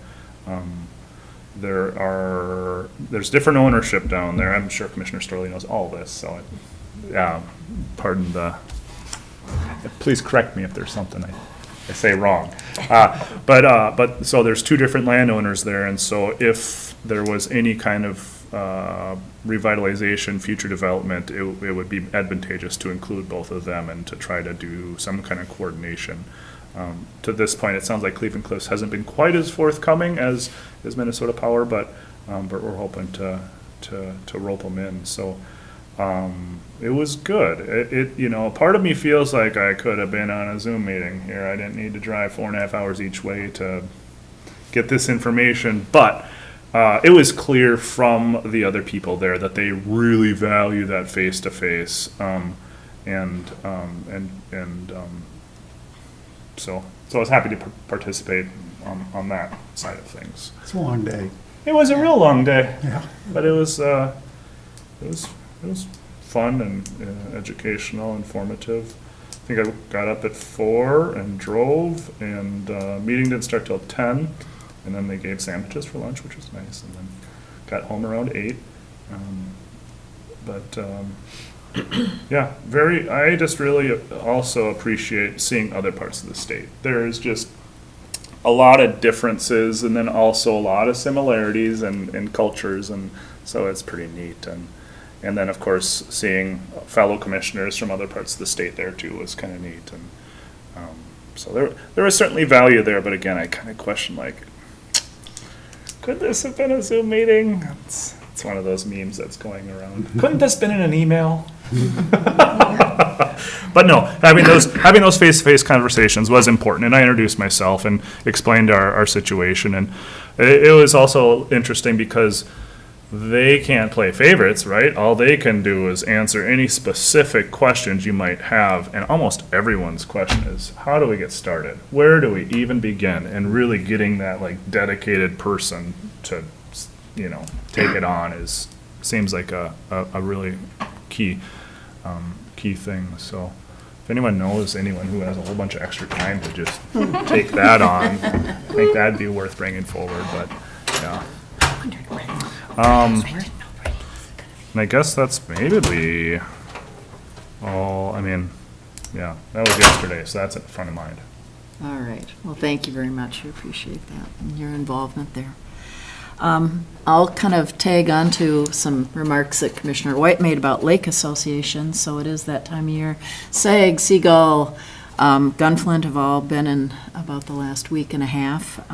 there's different ownership down there. I'm sure Commissioner Storley knows all this, so pardon please correct me if there's something I say wrong. But so there's two different landowners there, and so if there was any kind of revitalization, future development, it would be advantageous to include both of them and to try to do some kind of coordination. To this point, it sounds like Cleveland Cliffs hasn't been quite as forthcoming as Minnesota Power, but we're hoping to rope them in. So it was good. Part of me feels like I could have been on a Zoom meeting here. I didn't need to drive 4.5 hours each way to get this information, but it was clear from the other people there that they really value that face-to-face, so I was happy to participate on that side of things. It's a long day. It was a real long day, Yeah. but it was fun and educational, informative. I think I got up at 4 and drove, and meeting didn't start till 10, and then they gave sandwiches for lunch, which was nice, and then got home around 8. Yeah, I just really also appreciate seeing other parts of the state. There's just a lot of differences, and then also a lot of similarities and cultures, and so it's pretty neat. And then, of course, seeing fellow commissioners from other parts of the state there too was kind of neat. And so there was certainly value there, but again, I kind of question, could this have been a Zoom meeting? It's one of those memes that's going around. Couldn't this have been in an email? But no, having those face-to-face conversations was important, and I introduced myself and explained our situation. And it was also interesting because they can't play favorites, right? All they can do is answer any specific questions you might have, and almost everyone's question is, how do we get started? Where do we even begin? And really getting that dedicated person to, take it on seems like a really key thing. So if anyone knows anyone who has a whole bunch of extra time to just take that on, I think that'd be worth bringing forward, but, yeah. And I guess that's maybe all, I mean, yeah, that was yesterday, so that's at the front of mind. All right. Well, thank you very much. We appreciate that and your involvement there. I'll kind of tag on to some remarks that Commissioner White made about lake associations. So it is that time of year. SAG, Seagull, Gunflint have all been in about the last week and a half.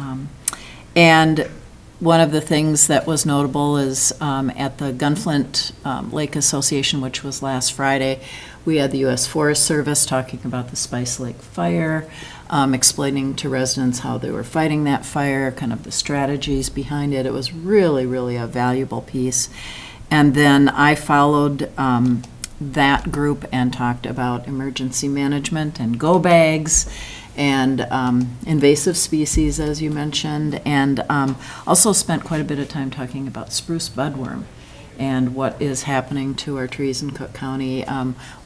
And one of the things that was notable is at the Gunflint Lake Association, which was last Friday, we had the U.S. Forest Service talking about the Spice Lake fire, explaining to residents how they were fighting that fire, kind of the strategies behind it. It was really, really a valuable piece. And then I followed that group and talked about emergency management and go bags and invasive species, as you mentioned, and also spent quite a bit of time talking about spruce budworm and what is happening to our trees in Cook County.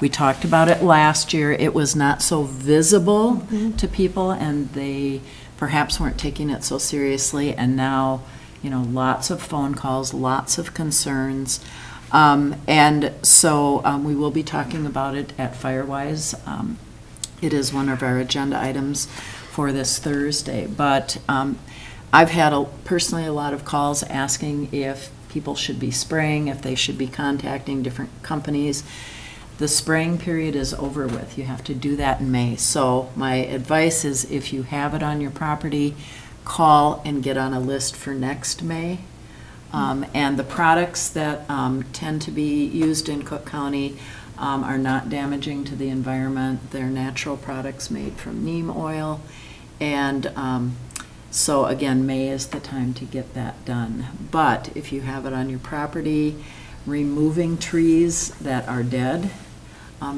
We talked about it last year. It was not so visible to people, and they perhaps weren't taking it so seriously, and now, you know, lots of phone calls, lots of concerns. And so we will be talking about it at Firewise. It is one of our agenda items for this Thursday. But I've had personally a lot of calls asking if people should be spraying, if they should be contacting different companies. The spraying period is over with. You have to do that in May. So my advice is if you have it on your property, call and get on a list for next May. And the products that tend to be used in Cook County are not damaging to the environment. They're natural products made from neem oil. And so again, May is the time to get that done. But if you have it on your property, removing trees that are dead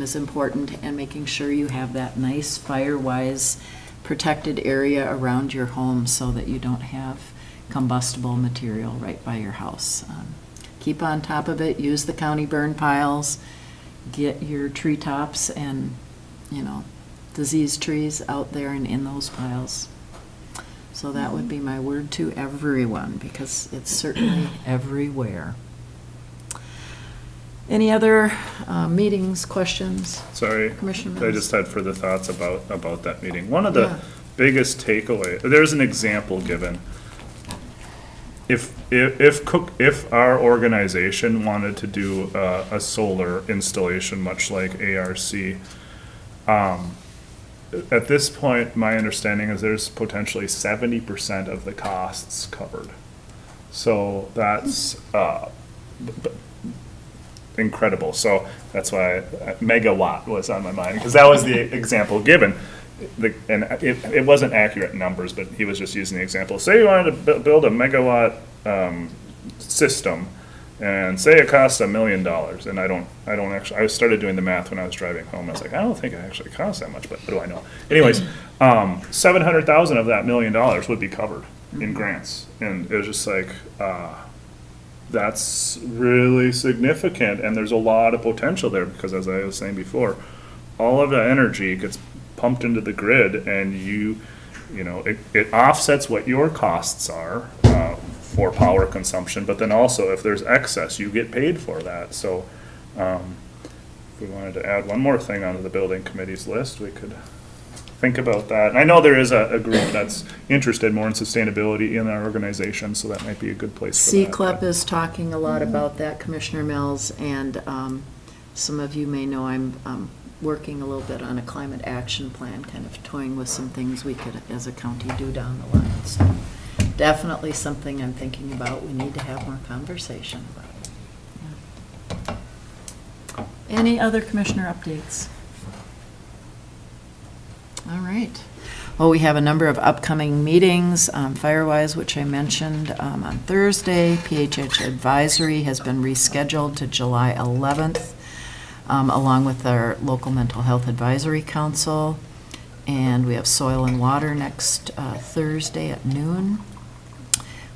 is important, and making sure you have that nice Firewise protected area around your home so that you don't have combustible material right by your house. Keep on top of it, use the county burn piles, get your treetops and, you know, diseased trees out there and in those piles. So that would be my word to everyone, because it's certainly everywhere. Any other meetings, questions? Sorry, Commissioner I Mills? just had further thoughts about that meeting. One of the biggest takeaway, there's an example given. If our organization wanted to do a solar installation, much like ARC, at this point, my understanding is there's potentially 70% of the costs covered. So that's incredible. So that's why megawatt was on my mind, because that was the example given. And it wasn't accurate numbers, but he was just using the example. Say you wanted to build a megawatt system, and say it costs $1 million. And I don't actually, I started doing the math when I was driving home. I was like, I don't think it actually costs that much, but what do I know? Anyways, 700,000 of that $1 million would be covered in grants. And it was just like, that's really significant, and there's a lot of potential there, because as I was saying before, all of the energy gets pumped into the grid, and you know, it offsets what your costs are for power consumption, but then also if there's excess, you get paid for that. So if we wanted to add one more thing onto the building committee's list, we could think about that. And I know there is a group that's interested more in sustainability in our organization, so that might be a good place for that. CCLEP is talking a lot about that, Commissioner Mills, and some of you may know I'm working a little bit on a climate action plan, kind of toying with some things we could, as a county, do down the line. So definitely something I'm thinking about. We need to have more conversation about. Yeah. Any other commissioner updates? All right. Well, we have a number of upcoming meetings. Firewise, which I mentioned on Thursday. PHH Advisory has been rescheduled to July 11th, along with our local mental health advisory council. And we have Soil and Water next Thursday at noon.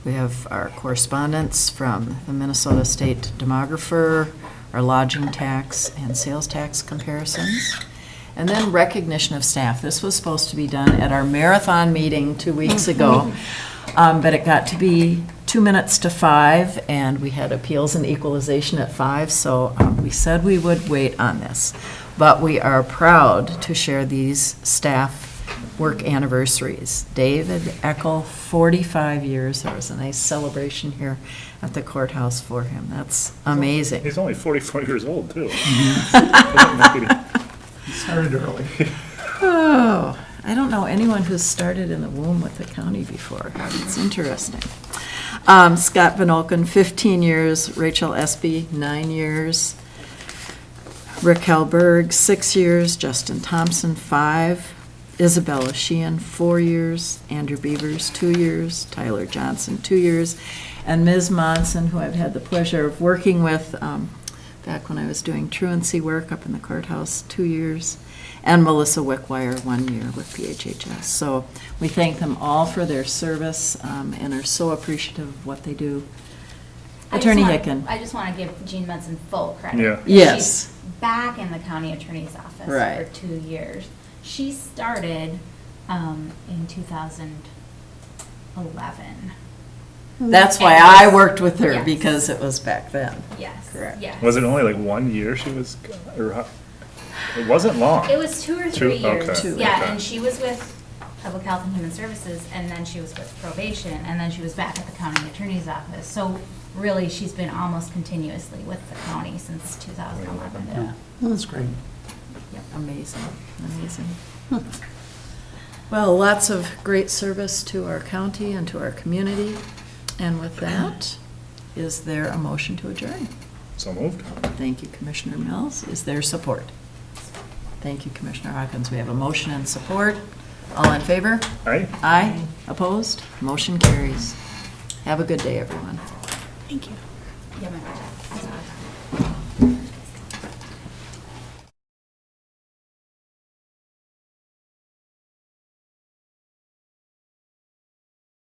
We have our correspondence from the Minnesota State Demographer, our lodging tax and sales tax comparisons. And then recognition of staff. This was supposed to be done at our marathon meeting 2 weeks ago, but it got to be 2 minutes to 5, and we had appeals and equalization at 5, so we said we would wait on this. But we are proud to share these staff work anniversaries. David Eckel, 45 years. There was a nice celebration here at the courthouse for him. That's amazing. He's only 44 years old, too. Started early. Oh, I don't know anyone who's started in the womb with the county before. It's interesting. Scott Van Olken, 15 years. Rachel Espy, 9 years. Rick Hellberg, 6 years. Justin Thompson, 5. Isabella Sheehan, 4 years. Andrew Beavers, 2 years. Tyler Johnson, 2 years. And Ms. Monson, who I've had the pleasure of working with back when I was doing truancy work up in the courthouse, 2 years. And Melissa Wickwire, 1 year with PHHS. So we thank them all for their service and are so appreciative of what they do. Attorney Hicken. I just want to give Jean Munson full credit. Yeah. Yes. She's back in the county attorney's office Right. for 2 years. She started in 2011. That's why And I yes. worked with her, Yes. because it was back then. Yes. Correct. Yes. Was it only like 1 year she was, or how? It wasn't long. It was 2 or 3 years. Okay. Two. Yeah, Okay. and she was with Public Health and Human Services, and then she was with probation, and then she was back at the county attorney's office. So really, she's been almost continuously with the county since 2011. Yeah. Well, that's great. Amazing, amazing. Well, lots of great service to our county and to our community. And with that, is there a motion to adjourn? So moved. Thank you, Commissioner Mills. Is there support? Thank you, Commissioner Hawkins. We have a motion and support. All in favor? Aye. Aye. Opposed? Motion carries. Have a good day, everyone. Thank you. Yeah, my budget.